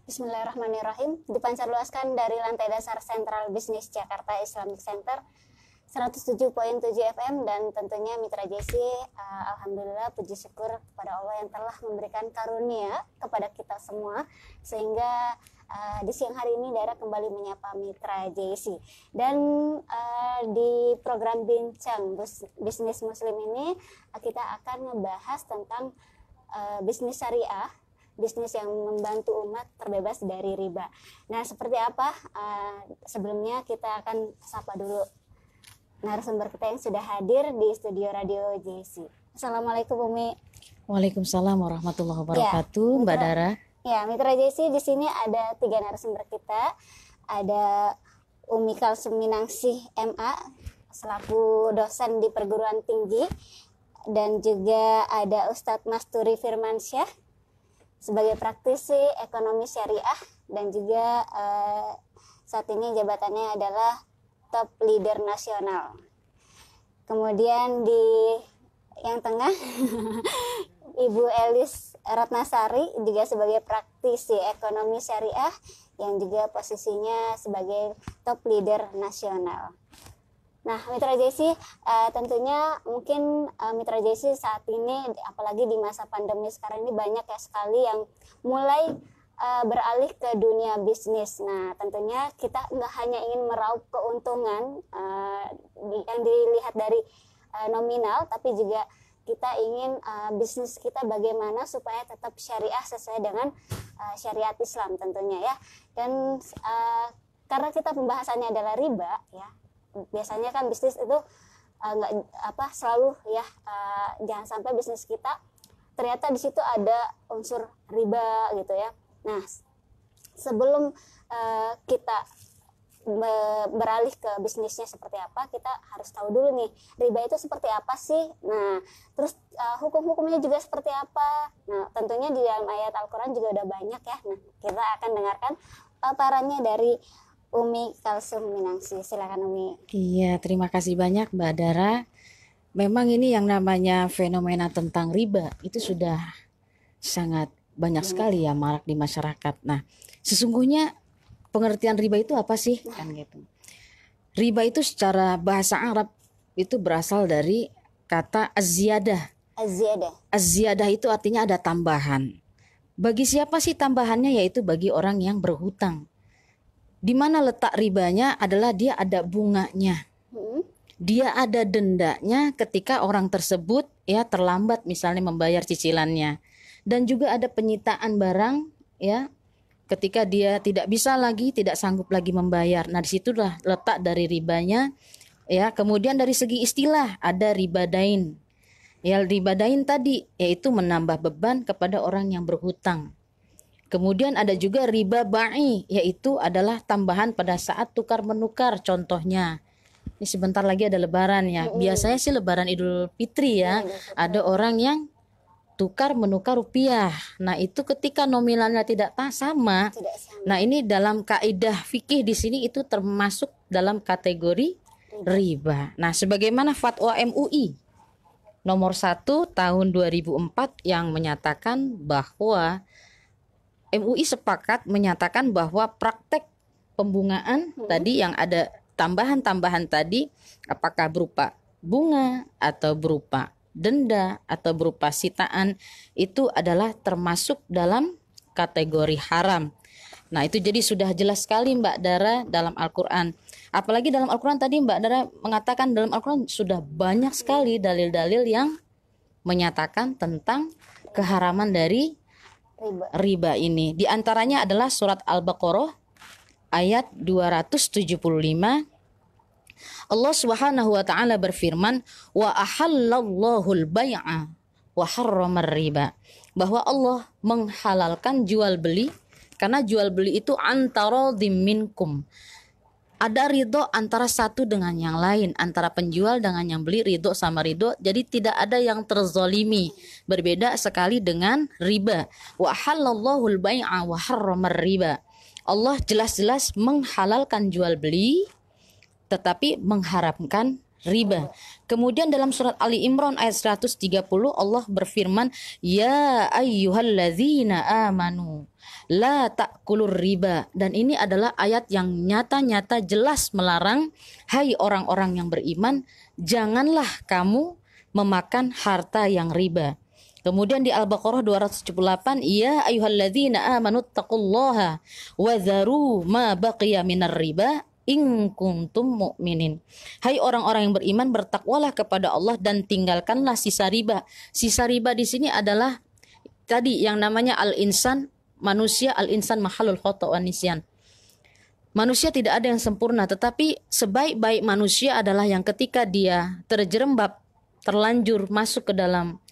Bismillahirrahmanirrahim. Dipancarluaskan dari lantai dasar Sentral Bisnis Jakarta Islamic Center 107.7 FM dan tentunya Mitra JC, alhamdulillah puji syukur kepada Allah yang telah memberikan karunia kepada kita semua sehingga di siang hari ini Dara kembali menyapa Mitra JC. Dan di program Bincang Bisnis Muslim ini kita akan membahas tentang bisnis syariah, bisnis yang membantu umat terbebas dari riba. Nah, seperti apa? Sebelumnya kita akan sapa dulu narasumber kita yang sudah hadir di studio Radio JC. Assalamualaikum Umi. Waalaikumsalam warahmatullahi wabarakatuh, Mbak Dara. Ya, Mitra JC, di sini ada 3 narasumber kita. Ada Umi Kalsum Minangsih MA selaku dosen di perguruan tinggi, dan juga ada Ustadz Masturi Firmansyah sebagai praktisi ekonomi syariah, dan juga saat ini jabatannya adalah top leader nasional. Kemudian di yang tengah Ibu Elis Ratnasari juga sebagai praktisi ekonomi syariah yang juga posisinya sebagai top leader nasional. Nah, Mitra JC, tentunya mungkin Mitra JC saat ini, apalagi di masa pandemi sekarang ini, banyak ya sekali yang mulai beralih ke dunia bisnis. Nah, tentunya kita nggak hanya ingin meraup keuntungan yang dilihat dari nominal, tapi juga kita ingin bisnis kita bagaimana supaya tetap syariah sesuai dengan syariat Islam tentunya ya. Dan karena kita pembahasannya adalah riba ya, biasanya kan bisnis itu selalu ya, jangan sampai bisnis kita ternyata di situ ada unsur riba gitu ya. Nah, sebelum kita beralih ke bisnisnya seperti apa, kita harus tahu dulu nih riba itu seperti apa sih. Nah, terus hukum-hukumnya juga seperti apa. Nah, tentunya di dalam ayat Al-Quran juga udah banyak ya. Nah, kita akan dengarkan paparannya dari Umi Kalsum Minangsih. Silakan Umi. Iya, terima kasih banyak Mbak Dara. Memang ini yang namanya fenomena tentang riba itu sudah sangat banyak sekali ya marak di masyarakat. Nah, sesungguhnya pengertian riba itu apa sih? Kan gitu. Riba itu secara bahasa Arab itu berasal dari kata az-ziyadah. Az-ziyadah itu artinya ada tambahan. Bagi siapa sih tambahannya? Yaitu bagi orang yang berhutang. Di mana letak ribanya adalah dia ada bunganya, dia ada dendanya ketika orang tersebut ya terlambat misalnya membayar cicilannya, dan juga ada penyitaan barang ya ketika dia tidak bisa lagi, tidak sanggup lagi membayar. Nah, disitulah letak dari ribanya ya. Kemudian dari segi istilah ada riba dain. Ya, riba dain tadi yaitu menambah beban kepada orang yang berhutang. Kemudian ada juga riba ba'i, yaitu adalah tambahan pada saat tukar menukar. Contohnya, ini sebentar lagi ada lebaran ya. Biasanya sih lebaran Idul Fitri ya. Ada orang yang tukar menukar rupiah. Nah, itu ketika nominalnya tidak sama. Nah, ini dalam kaidah fikih di sini itu termasuk dalam kategori riba. Nah, sebagaimana fatwa MUI nomor 1 tahun 2004 yang menyatakan bahwa MUI sepakat menyatakan bahwa praktek pembungaan tadi yang ada tambahan-tambahan tadi, apakah berupa bunga atau berupa denda atau berupa sitaan, itu adalah termasuk dalam kategori haram. Nah, itu jadi sudah jelas sekali Mbak Dara dalam Al-Quran. Apalagi dalam Al-Quran tadi Mbak Dara mengatakan dalam Al-Quran sudah banyak sekali dalil-dalil yang menyatakan tentang keharaman dari riba ini. Di antaranya adalah surat Al-Baqarah ayat 275. Allah Subhanahu wa taala berfirman, "Wa ahallallahu al-bai'a wa harrama riba." Bahwa Allah menghalalkan jual beli, karena jual beli itu antara minkum. Ada ridho antara satu dengan yang lain, antara penjual dengan yang beli, ridho sama ridho. Jadi tidak ada yang terzolimi. Berbeda sekali dengan riba. Wa halallahu al-bai'a wa harrama riba. Allah jelas-jelas menghalalkan jual beli, tetapi mengharamkan riba. Kemudian dalam surat Ali Imran ayat 130 Allah berfirman, "Ya ayyuhalladzina amanu la ta'kulur riba, dan ini adalah ayat yang nyata-nyata jelas melarang, hai orang-orang yang beriman, janganlah kamu memakan harta yang riba. Kemudian di Al-Baqarah 278, ya ayyuhalladzina amanu taqullaha wa dharu ma baqiya minar riba in kuntum mu'minin. Hai orang-orang yang beriman, bertakwalah kepada Allah dan tinggalkanlah sisa riba. Sisa riba di sini adalah tadi yang namanya al-insan, manusia, al-insan mahalul khata' wa nisyan. Manusia tidak ada yang sempurna, tetapi sebaik-baik manusia adalah yang ketika dia terjerembab, terlanjur masuk ke dalam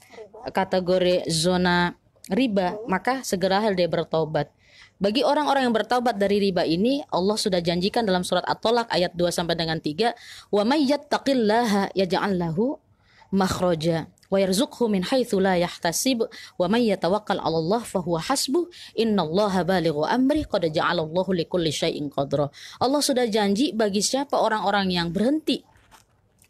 kategori zona riba, maka segeralah dia bertaubat. Bagi orang-orang yang bertaubat dari riba ini, Allah sudah janjikan dalam surat At-Tolak ayat 2 sampai dengan 3, wa may yattaqillaha yaj'al lahu makhraja wa yarzuqhu min haitsu la yahtasib wa may yatawakkal 'ala Allah fa huwa hasbuh innallaha balighu amri qad ja'alallahu likulli syai'in qadra. Allah sudah janji bagi siapa orang-orang yang berhenti,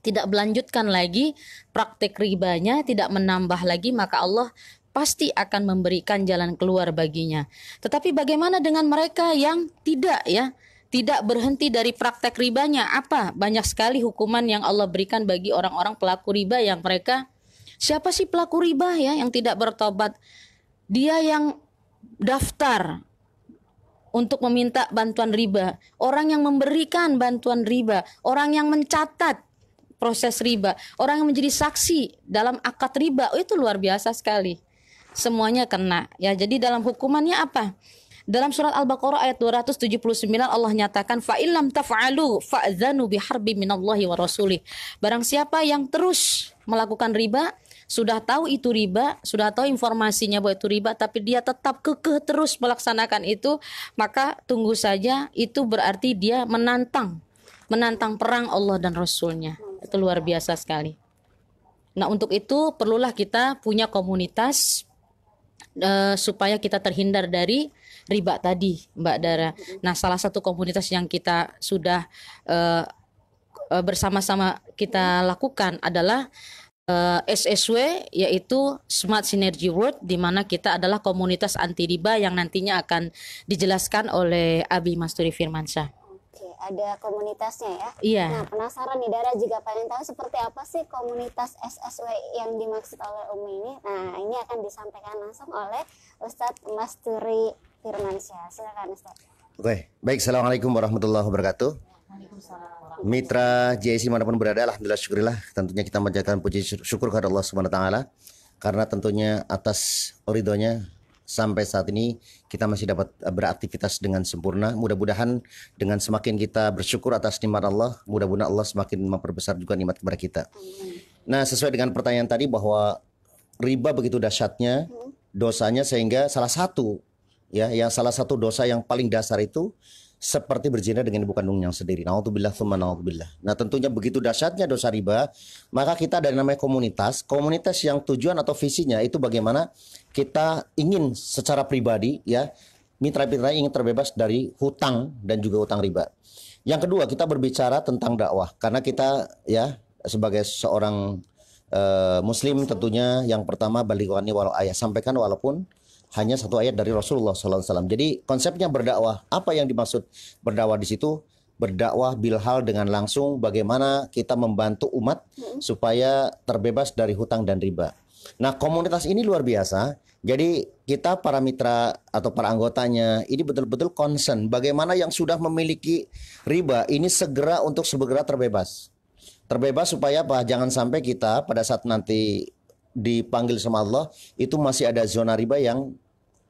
tidak melanjutkan lagi praktik ribanya, tidak menambah lagi, maka Allah pasti akan memberikan jalan keluar baginya. Tetapi bagaimana dengan mereka yang tidak berhenti dari praktek ribanya? Apa? Banyak sekali hukuman yang Allah berikan bagi orang-orang pelaku riba yang mereka, siapa sih pelaku riba ya yang tidak bertobat? Dia yang daftar untuk meminta bantuan riba, orang yang memberikan bantuan riba, orang yang mencatat proses riba, orang yang menjadi saksi dalam akad riba, itu luar biasa sekali. Semuanya kena ya. Jadi dalam hukumannya apa? Dalam surat Al-Baqarah ayat 279 Allah nyatakan, fa illam taf'alu fa'dzanu biharbi minallahi wa rasulih. Barang siapa yang terus melakukan riba, sudah tahu itu riba, sudah tahu informasinya bahwa itu riba, tapi dia tetap kekeh terus melaksanakan itu, maka tunggu saja, itu berarti dia menantang perang Allah dan Rasulnya. Itu luar biasa sekali. Nah, untuk itu perlulah kita punya komunitas supaya kita terhindar dari riba tadi, Mbak Dara. Nah, salah satu komunitas yang kita sudah bersama-sama kita lakukan adalah SSW, yaitu Smart Synergy World, di mana kita adalah komunitas anti riba yang nantinya akan dijelaskan oleh Abi Masturi Firmansyah. Oke, ada komunitasnya ya. Iya. Nah, penasaran nih Dara, juga pengen tahu seperti apa sih komunitas SSW yang dimaksud oleh Umi ini. Nah, ini akan disampaikan langsung oleh Ustadz Masturi Firmansyah. Silakan Ustadz. Oke, baik. Assalamualaikum warahmatullahi wabarakatuh. Mitra JSI manapun berada, alhamdulillah syukurillah. Tentunya kita menjaga puji syukur kepada Allah Subhanahu wa taala, karena tentunya atas ridhonya sampai saat ini kita masih dapat beraktivitas dengan sempurna. Mudah-mudahan dengan semakin kita bersyukur atas nikmat Allah, mudah-mudahan Allah semakin memperbesar juga nikmat kepada kita. Nah, sesuai dengan pertanyaan tadi bahwa riba begitu dahsyatnya dosanya, sehingga salah satu dosa yang paling dasar itu seperti berzina dengan ibu kandungnya sendiri. Naudzubillah tsumma naudzubillah. Nah, tentunya begitu dahsyatnya dosa riba, maka kita dari namanya komunitas yang tujuan atau visinya itu bagaimana kita ingin secara pribadi ya, mitra-mitra ingin terbebas dari hutang dan juga hutang riba. Yang kedua, kita berbicara tentang dakwah, karena kita ya sebagai seorang muslim tentunya yang pertama balighani walau ayat, sampaikan walaupun hanya satu ayat dari Rasulullah SAW. Jadi konsepnya berdakwah. Apa yang dimaksud berdakwah di situ? Berdakwah bilhal dengan langsung, bagaimana kita membantu umat supaya terbebas dari hutang dan riba. Nah, komunitas ini luar biasa. Jadi kita para mitra atau para anggotanya ini betul-betul concern bagaimana yang sudah memiliki riba ini segera terbebas. Terbebas supaya apa? Jangan sampai kita pada saat nanti dipanggil sama Allah itu masih ada zona riba yang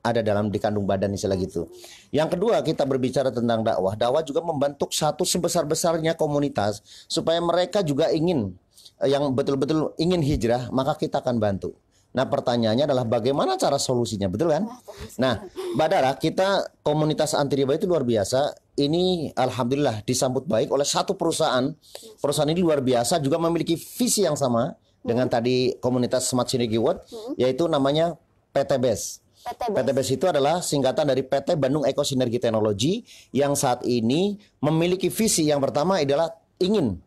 ada dalam di kandung badan, istilah gitu. Yang kedua, kita berbicara tentang dakwah. Dakwah juga membentuk satu sebesar-besarnya komunitas supaya mereka juga ingin yang betul-betul ingin hijrah, maka kita akan bantu. Nah, pertanyaannya adalah bagaimana cara solusinya, betul kan? Nah, Mbak Dara, kita komunitas anti riba itu luar biasa. Ini alhamdulillah disambut baik oleh satu perusahaan. Perusahaan ini luar biasa, juga memiliki visi yang sama dengan tadi komunitas Smart Synergy World, yaitu namanya PTBES. PTBES itu adalah singkatan dari PT Bandung Eko Sinergi Teknologi, yang saat ini memiliki visi yang pertama adalah ingin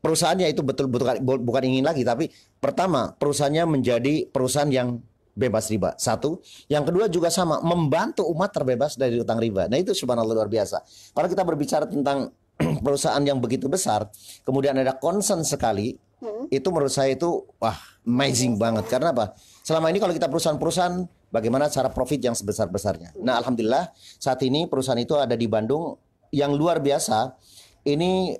perusahaannya itu betul-betul bukan ingin lagi, tapi pertama perusahaannya menjadi perusahaan yang bebas riba. Satu, yang kedua juga sama, membantu umat terbebas dari utang riba. Nah itu subhanallah luar biasa. Kalau kita berbicara tentang perusahaan yang begitu besar, kemudian ada concern sekali, itu menurut saya itu wah amazing banget. Karena apa? Selama ini kalau kita perusahaan-perusahaan, bagaimana cara profit yang sebesar-besarnya. Nah alhamdulillah saat ini perusahaan itu ada di Bandung yang luar biasa. Ini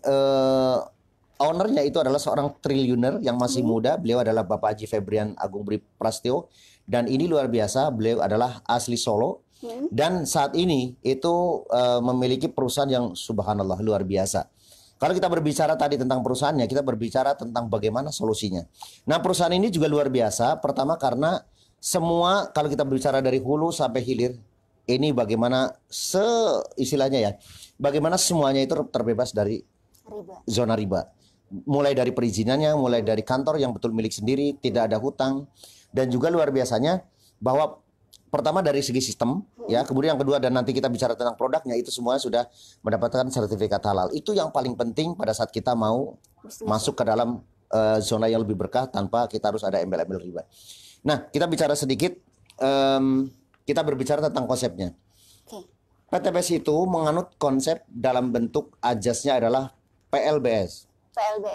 ownernya itu adalah seorang triliuner yang masih muda. Beliau adalah Bapak Haji Febrian Agung Budi Prasetyo. Dan ini luar biasa, beliau adalah asli Solo. Dan saat ini itu memiliki perusahaan yang subhanallah luar biasa. Kalau kita berbicara tadi tentang perusahaannya, kita berbicara tentang bagaimana solusinya. Nah perusahaan ini juga luar biasa. Pertama karena semua, kalau kita berbicara dari hulu sampai hilir, ini bagaimana istilahnya ya, bagaimana semuanya itu terbebas dari zona riba. Mulai dari perizinannya, mulai dari kantor yang betul milik sendiri, tidak ada hutang. Dan juga luar biasanya bahwa pertama dari segi sistem, ya, kemudian yang kedua dan nanti kita bicara tentang produknya, itu semuanya sudah mendapatkan sertifikat halal. Itu yang paling penting pada saat kita mau masuk ke dalam zona yang lebih berkah tanpa kita harus ada embel-embel riba. Nah, kita bicara sedikit, kita berbicara tentang konsepnya. PTBS itu menganut konsep dalam bentuk ajasnya adalah PLBS.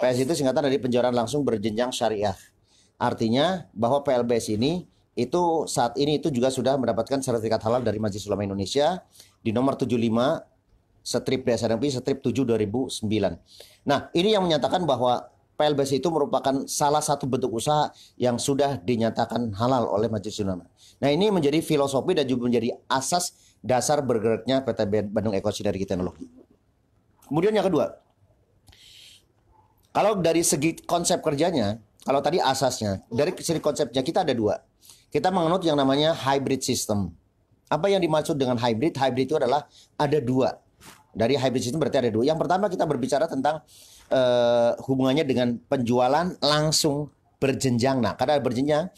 PS itu singkatan dari penjualan langsung berjenjang syariah. Artinya bahwa PLBS ini itu saat ini itu juga sudah mendapatkan sertifikat halal dari Majelis Ulama Indonesia di nomor 75 strip DSNMP strip 7 2009. Nah, ini yang menyatakan bahwa PLBS itu merupakan salah satu bentuk usaha yang sudah dinyatakan halal oleh Majelis Ulama. Nah, ini menjadi filosofi dan juga menjadi asas dasar bergeraknya PT Bandung Eko Sinergi Teknologi. Kemudian yang kedua, kalau dari segi konsep kerjanya, kalau tadi asasnya, dari segi konsepnya kita ada dua. Kita menganut yang namanya hybrid system. Apa yang dimaksud dengan hybrid? Hybrid itu adalah ada dua. Dari hybrid system berarti ada dua. Yang pertama kita berbicara tentang hubungannya dengan penjualan langsung berjenjang. Nah, karena berjenjang,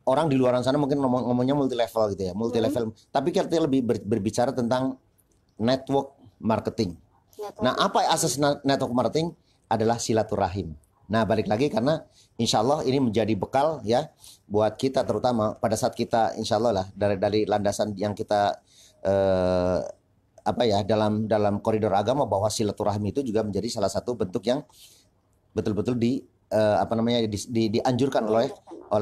orang di luar sana mungkin ngomongnya multi level gitu ya, multi level. Tapi kita lebih berbicara tentang network marketing. Nah, apa asas network marketing? Adalah silaturahim. Nah, balik lagi karena insya Allah ini menjadi bekal ya buat kita, terutama pada saat kita insya Allah lah dari landasan yang kita dalam koridor agama, bahwa silaturahim itu juga menjadi salah satu bentuk yang betul-betul dianjurkan oleh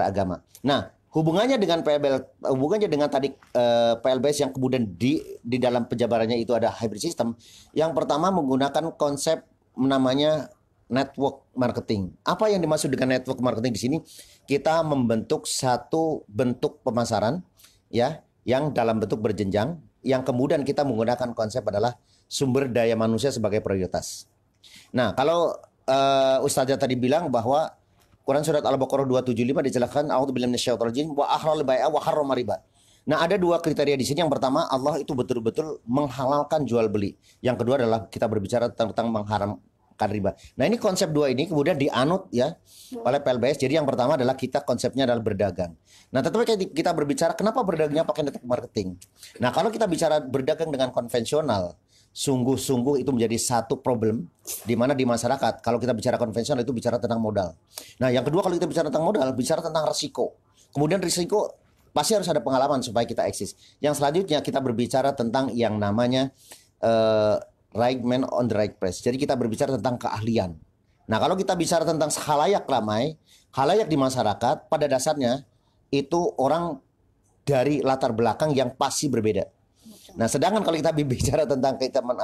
agama. Nah, hubungannya dengan PLBS yang kemudian di dalam penjabarannya itu ada hybrid system. Yang pertama menggunakan konsep namanya network marketing. Apa yang dimaksud dengan network marketing di sini? Kita membentuk satu bentuk pemasaran ya yang dalam bentuk berjenjang, yang kemudian kita menggunakan konsep adalah sumber daya manusia sebagai prioritas. Nah, kalau Ustazah tadi bilang bahwa Quran surat Al-Baqarah 275 dijelaskan a'udzubillahi minasyaitonir rajim wa ahlal bai'a wa harrama riba. Nah, ada dua kriteria di sini. Yang pertama, Allah itu betul-betul menghalalkan jual beli. Yang kedua adalah kita berbicara tentang mengharamkan riba. Nah, ini konsep dua ini kemudian dianut ya oleh PLBS. Jadi yang pertama adalah kita konsepnya adalah berdagang. Nah, tetapi kita berbicara kenapa berdagangnya pakai network marketing. Nah, kalau kita bicara berdagang dengan konvensional, sungguh-sungguh itu menjadi satu problem di mana di masyarakat kalau kita bicara konvensional itu bicara tentang modal. Nah, yang kedua kalau kita bicara tentang modal, bicara tentang risiko. Kemudian risiko pasti harus ada pengalaman supaya kita eksis. Yang selanjutnya kita berbicara tentang yang namanya right man on the right place. Jadi kita berbicara tentang keahlian. Nah, kalau kita bicara tentang khalayak ramai, khalayak di masyarakat pada dasarnya itu orang dari latar belakang yang pasti berbeda. Nah, sedangkan kalau kita bicara tentang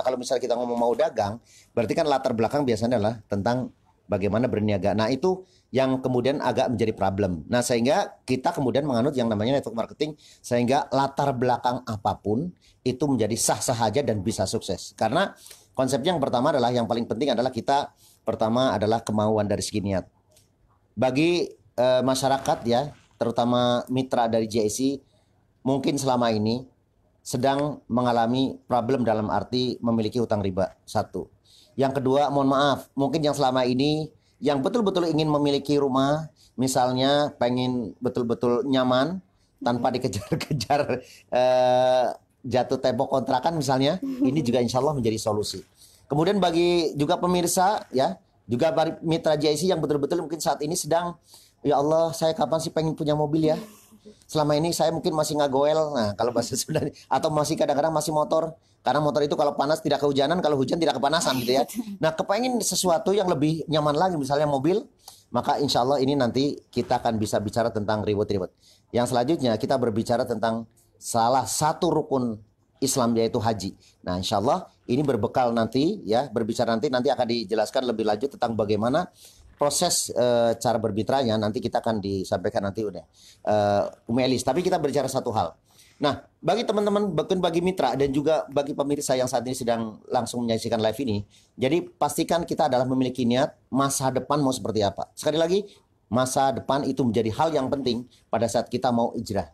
kalau misalnya kita ngomong mau dagang, berarti kan latar belakang biasanya adalah tentang bagaimana berniaga. Nah, itu yang kemudian agak menjadi problem. Nah, sehingga kita kemudian menganut yang namanya network marketing, sehingga latar belakang apapun itu menjadi sah-sah saja dan bisa sukses. Karena konsepnya yang pertama adalah, yang paling penting adalah kita pertama adalah kemauan dari segi niat. Bagi masyarakat ya, terutama mitra dari JIC, mungkin selama ini sedang mengalami problem dalam arti memiliki hutang riba. Satu. Yang kedua, mohon maaf, mungkin yang selama ini yang betul-betul ingin memiliki rumah, misalnya pengen betul-betul nyaman tanpa dikejar-kejar jatuh tempo kontrakan misalnya, ini juga insya Allah menjadi solusi. Kemudian bagi juga pemirsa ya, juga mitra JIC yang betul-betul mungkin saat ini sedang, ya Allah saya kapan sih pengen punya mobil ya. selama ini saya mungkin masih ngagoel, nah kalau bahasa Sunda, atau masih kadang-kadang masih motor, karena motor itu kalau panas tidak kehujanan, kalau hujan tidak kepanasan gitu ya. Nah kepengen sesuatu yang lebih nyaman lagi, misalnya mobil, maka insya Allah ini nanti kita akan bisa bicara tentang ribut-ribut. Yang selanjutnya kita berbicara tentang salah satu rukun Islam, yaitu haji. Nah insya Allah ini berbekal nanti ya, berbicara nanti akan dijelaskan lebih lanjut tentang bagaimana proses cara bermitranya. Nanti kita akan disampaikan nanti udah Umi Elis. Tapi kita berbicara satu hal. Nah bagi teman-teman, bahkan bagi mitra dan juga bagi pemirsa yang saat ini sedang langsung menyaksikan live ini, jadi pastikan kita adalah memiliki niat masa depan mau seperti apa. Sekali lagi, masa depan itu menjadi hal yang penting pada saat kita mau hijrah.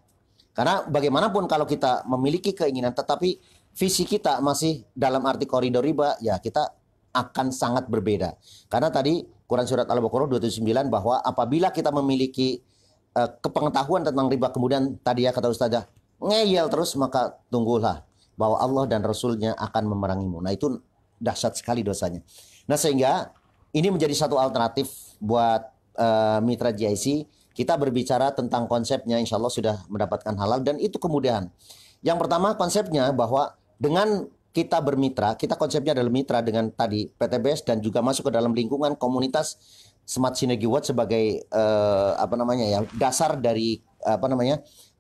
Karena bagaimanapun kalau kita memiliki keinginan tetapi visi kita masih dalam arti koridor riba, ya kita akan sangat berbeda. Karena tadi Quran Surat Al-Baqarah 279 bahwa apabila kita memiliki kepengetahuan tentang riba, kemudian tadi ya kata Ustazah, ngeyel terus, maka tunggulah bahwa Allah dan Rasulnya akan memerangimu. Nah itu dahsyat sekali dosanya. Nah sehingga ini menjadi satu alternatif buat mitra GIC. Kita berbicara tentang konsepnya, insya Allah sudah mendapatkan halal dan itu kemudahan. Yang pertama konsepnya bahwa dengan kita bermitra, kita konsepnya adalah mitra dengan tadi PTBS dan juga masuk ke dalam lingkungan komunitas Smart Synergy Watch sebagai dasar dari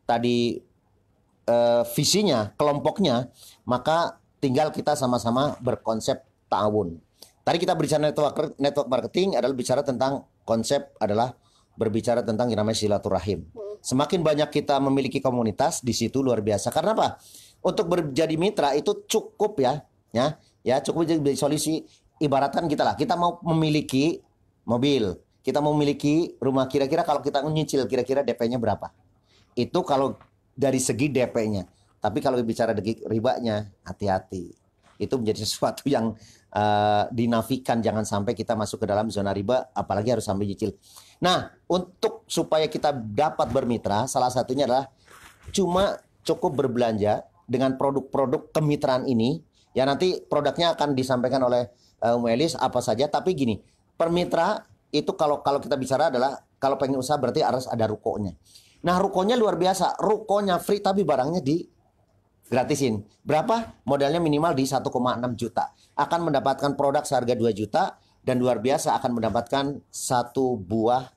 tadi visinya, kelompoknya, maka tinggal kita sama-sama berkonsep ta'awun. Tadi kita berbicara network marketing adalah bicara tentang konsep adalah berbicara tentang yang namanya silaturahim. Semakin banyak kita memiliki komunitas di situ luar biasa. Karena apa? Untuk menjadi mitra itu cukup ya cukup jadi solusi. Ibaratkan kita mau memiliki mobil, kita mau memiliki rumah, kira-kira kalau kita nyicil kira-kira DP-nya berapa? Itu kalau dari segi DP-nya. Tapi kalau bicara dari ribanya, hati-hati. Itu menjadi sesuatu yang dinafikan, jangan sampai kita masuk ke dalam zona riba, apalagi harus sampai nyicil. Nah, untuk supaya kita dapat bermitra, salah satunya adalah cuma cukup berbelanja dengan produk-produk kemitraan ini. Ya nanti produknya akan disampaikan oleh Elis apa saja. Tapi gini, permitra itu kalau kita bicara adalah kalau pengen usaha berarti harus ada rukonya. Nah rukonya luar biasa, rukonya free tapi barangnya di gratisin. Berapa? Modalnya minimal di 1,6 juta. Akan mendapatkan produk seharga 2 juta. Dan luar biasa akan mendapatkan satu buah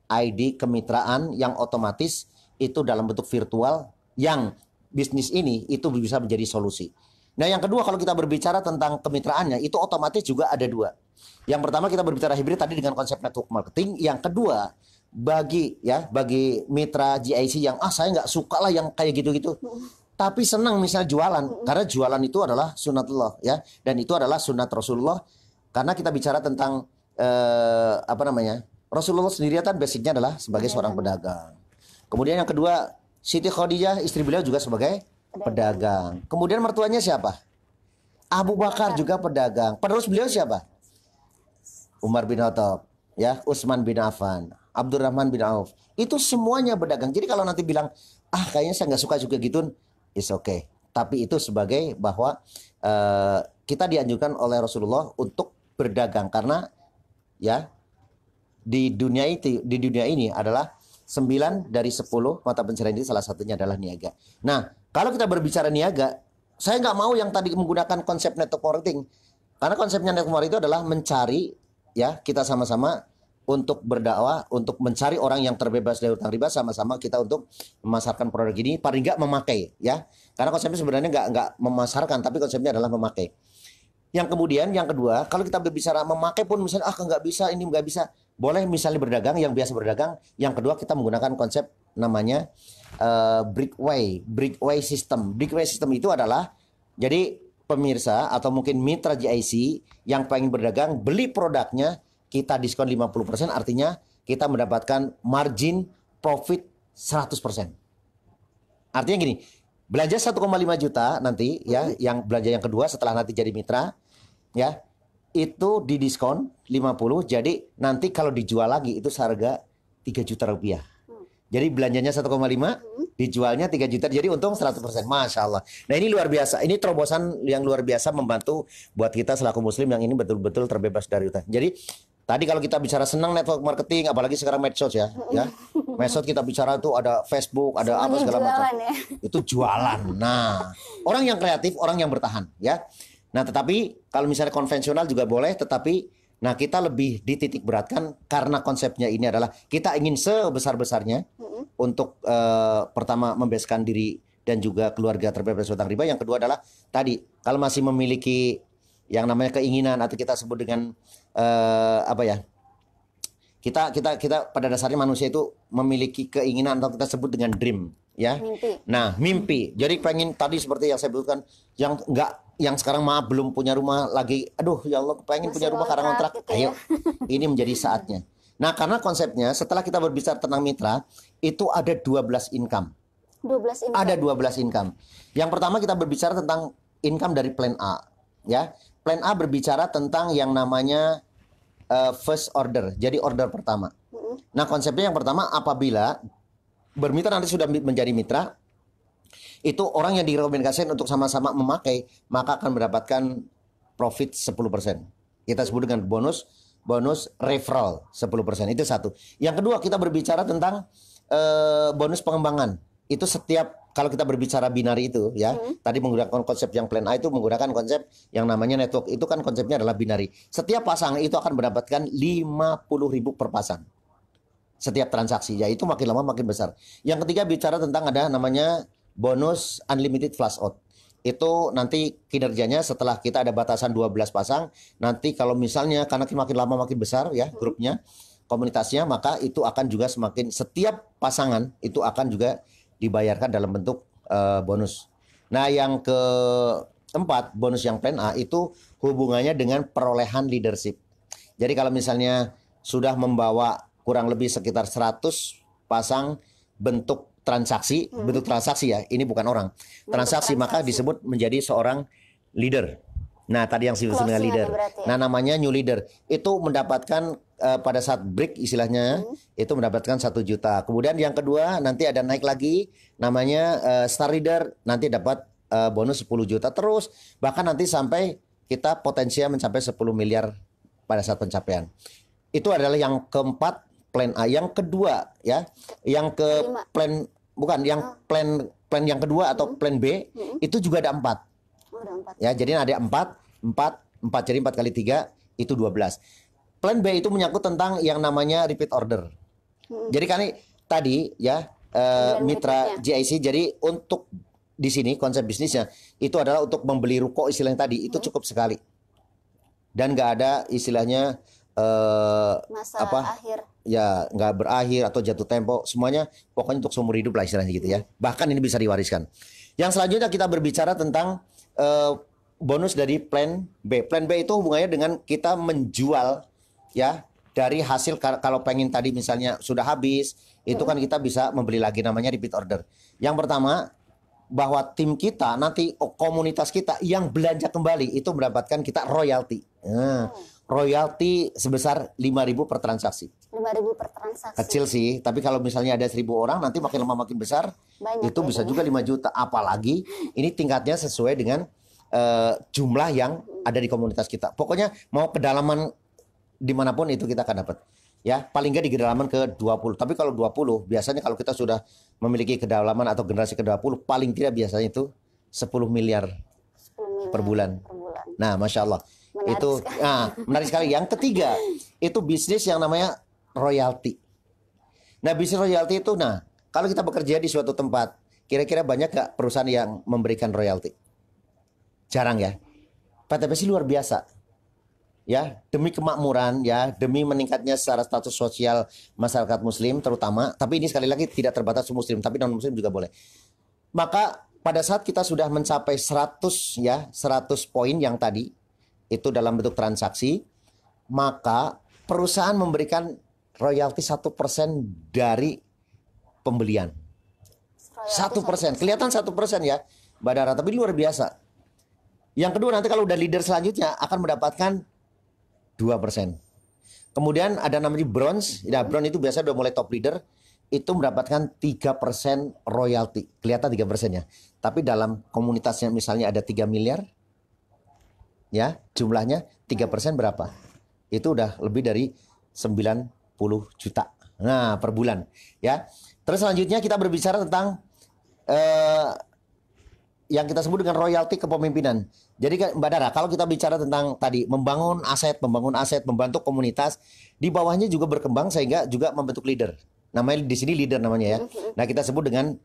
ID kemitraan yang otomatis itu dalam bentuk virtual yang bisnis ini itu bisa menjadi solusi. Nah yang kedua kalau kita berbicara tentang kemitraannya itu otomatis juga ada dua. Yang pertama kita berbicara hybrid tadi dengan konsep network marketing. Yang kedua bagi mitra GIC yang saya nggak suka lah yang kayak gitu-gitu. Tapi senang misalnya jualan. Karena jualan itu adalah sunnatullah ya. Dan itu adalah sunnat Rasulullah. Karena kita bicara tentang Rasulullah sendiri kan basicnya adalah sebagai seorang pedagang. Kemudian yang kedua Siti Khadijah istri beliau juga sebagai pedagang. Kemudian mertuanya siapa? Abu Bakar juga pedagang. Penerus beliau siapa? Umar bin Khattab, ya, Utsman bin Affan, Abdurrahman bin Auf. Itu semuanya pedagang. Jadi kalau nanti bilang kayaknya saya nggak suka juga gitu, it's okay. Tapi itu sebagai bahwa kita dianjurkan oleh Rasulullah untuk berdagang karena ya di dunia ini adalah 9 dari 10 mata pencarian ini salah satunya adalah niaga. Nah kalau kita berbicara niaga, saya nggak mau yang tadi menggunakan konsep network marketing karena konsepnya network marketing itu adalah mencari ya kita sama-sama untuk berdakwah, untuk mencari orang yang terbebas dari hutang riba, sama-sama kita untuk memasarkan produk ini, paling nggak memakai ya. Karena konsepnya sebenarnya nggak memasarkan, tapi konsepnya adalah memakai. Yang kemudian, yang kedua, kalau kita berbicara memakai pun misalnya nggak bisa, ini nggak bisa, boleh misalnya berdagang, yang biasa berdagang. Yang kedua kita menggunakan konsep namanya breakaway system. Breakaway system itu adalah jadi pemirsa atau mungkin mitra GIC yang pengen berdagang, beli produknya kita diskon 50%, artinya kita mendapatkan margin profit 100%. Artinya gini, belanja 1,5 juta nanti ya, yang belanja yang kedua setelah nanti jadi mitra ya, itu didiskon 50, jadi nanti kalau dijual lagi itu seharga 3 juta rupiah. Jadi belanjanya 1,5, dijualnya 3 juta, jadi untung 100%. Masya Allah. Nah ini luar biasa, ini terobosan yang luar biasa membantu buat kita selaku muslim yang ini betul-betul terbebas dari utang. Jadi Tadi kalau kita bicara senang network marketing, apalagi sekarang medsos ya. Medsos kita bicara tuh ada Facebook, ada apa Semuanya segala macam. jualan ya. Itu jualan. Nah, orang yang kreatif, orang yang bertahan ya. Nah, tetapi kalau misalnya konvensional juga boleh, tetapi nah kita lebih dititik beratkan karena konsepnya ini adalah kita ingin sebesar-besarnya untuk pertama membebaskan diri dan juga keluarga terbebas dari hutang riba. Yang kedua adalah tadi kalau masih memiliki yang namanya keinginan atau kita sebut dengan apa ya? Kita pada dasarnya manusia itu memiliki keinginan atau kita sebut dengan dream, ya. Mimpi. Nah, mimpi. Jadi pengen tadi seperti yang saya sebutkan, yang sekarang maaf belum punya rumah lagi. Aduh, ya Allah, pengen Masih punya rumah karena ngontrak kontrak. gitu ya. Ayo, ini menjadi saatnya. Nah, karena konsepnya setelah kita berbicara tentang mitra, itu ada 12 income. 12 income. Ada 12 income. Yang pertama kita berbicara tentang income dari plan A, ya. Plan A berbicara tentang yang namanya first order, jadi order pertama. Nah, konsepnya yang pertama, apabila bermitra nanti sudah menjadi mitra, itu orang yang direkomendasikan untuk sama-sama memakai, maka akan mendapatkan profit 10%. Kita sebut dengan bonus referral 10%. Itu satu. Yang kedua, kita berbicara tentang bonus pengembangan. Itu setiap kalau kita berbicara binari itu ya, tadi menggunakan konsep yang plan A itu menggunakan konsep yang namanya network. Itu kan konsepnya adalah binari. Setiap pasang itu akan mendapatkan 50.000 per pasang. Setiap transaksi, ya itu makin lama makin besar. Yang ketiga bicara tentang ada namanya bonus unlimited flash out. Itu nanti kinerjanya setelah kita ada batasan 12 pasang, nanti kalau misalnya karena makin lama makin besar ya grupnya, komunitasnya, maka itu akan juga semakin setiap pasangan itu akan juga dibayarkan dalam bentuk bonus. Nah, yang keempat, bonus yang plan A itu hubungannya dengan perolehan leadership. Jadi kalau misalnya sudah membawa kurang lebih sekitar 100 pasang bentuk transaksi ya, ini bukan orang. Transaksi, maka disebut menjadi seorang leader. Nah, tadi yang disebut dengan leader. Ya? Nah, namanya new leader. Itu mendapatkan pada saat break istilahnya itu mendapatkan 1 juta. Kemudian yang kedua nanti ada naik lagi namanya star leader, nanti dapat bonus 10 juta terus, bahkan nanti sampai kita potensial mencapai 10 miliar pada saat pencapaian. Itu adalah yang keempat, plan A. Yang kedua ya, yang ke plan bukan yang plan yang kedua atau plan B itu juga ada 4. Oh, ada 4. Ya, jadi ada 4 jadi 4 kali 3 itu 12. Plan B itu menyangkut tentang yang namanya repeat order. Jadi kan tadi ya mitra GIC, jadi untuk di sini konsep bisnisnya itu adalah untuk membeli ruko istilahnya tadi itu cukup sekali. Dan nggak ada istilahnya Masa akhir. Ya nggak berakhir atau jatuh tempo, semuanya pokoknya untuk seumur hidup lah istilahnya gitu ya. Bahkan ini bisa diwariskan. Yang selanjutnya kita berbicara tentang bonus dari plan B. Plan B itu hubungannya dengan kita menjual ya dari hasil. Kalau pengen tadi misalnya sudah habis, itu kan kita bisa membeli lagi, namanya repeat order. Yang pertama, bahwa tim kita nanti komunitas kita yang belanja kembali itu mendapatkan kita royalti. Royalti sebesar 5.000 per transaksi. 5.000 per transaksi. Kecil sih, tapi kalau misalnya ada 1.000 orang nanti makin lama makin besar. Banyak itu ya, bisa juga 5 juta. Apalagi ini tingkatnya sesuai dengan jumlah yang ada di komunitas kita. Pokoknya mau kedalaman dimanapun itu kita akan dapat. Ya, paling nggak di kedalaman ke 20. Tapi kalau 20, biasanya kalau kita sudah memiliki kedalaman atau generasi ke 20, paling tidak biasanya itu 10 miliar, 10 miliar per bulan. Nah, Masya Allah. Menarik Itu sekali. menarik sekali. Yang ketiga, itu bisnis yang namanya royalti. Nah, bisnis royalti itu, kalau kita bekerja di suatu tempat, kira-kira banyak gak perusahaan yang memberikan royalti? Jarang ya. PTBC luar biasa. Ya, demi kemakmuran, ya, demi meningkatnya secara status sosial masyarakat muslim terutama, tapi ini sekali lagi tidak terbatas muslim, tapi non muslim juga boleh. Maka pada saat kita sudah mencapai 100 poin yang tadi itu dalam bentuk transaksi, maka perusahaan memberikan royalti 1% dari pembelian. 1%, kelihatan 1% ya, Mbak Dara, tapi luar biasa. Yang kedua, nanti kalau udah leader selanjutnya akan mendapatkan 2%. Kemudian ada namanya bronze. Ya, bronze itu biasanya udah mulai top leader, itu mendapatkan 3% royalti. Kelihatan 3%-nya. Tapi dalam komunitasnya misalnya ada 3 miliar, ya, jumlahnya 3% berapa? itu udah lebih dari 90 juta. Nah, per bulan ya. Terus selanjutnya kita berbicara tentang yang kita sebut dengan royalti kepemimpinan. Jadi Mbak Dara, kalau kita bicara tentang tadi membangun aset, membantu komunitas, di bawahnya juga berkembang sehingga juga membentuk leader. Namanya di sini leader namanya ya. Nah, kita sebut dengan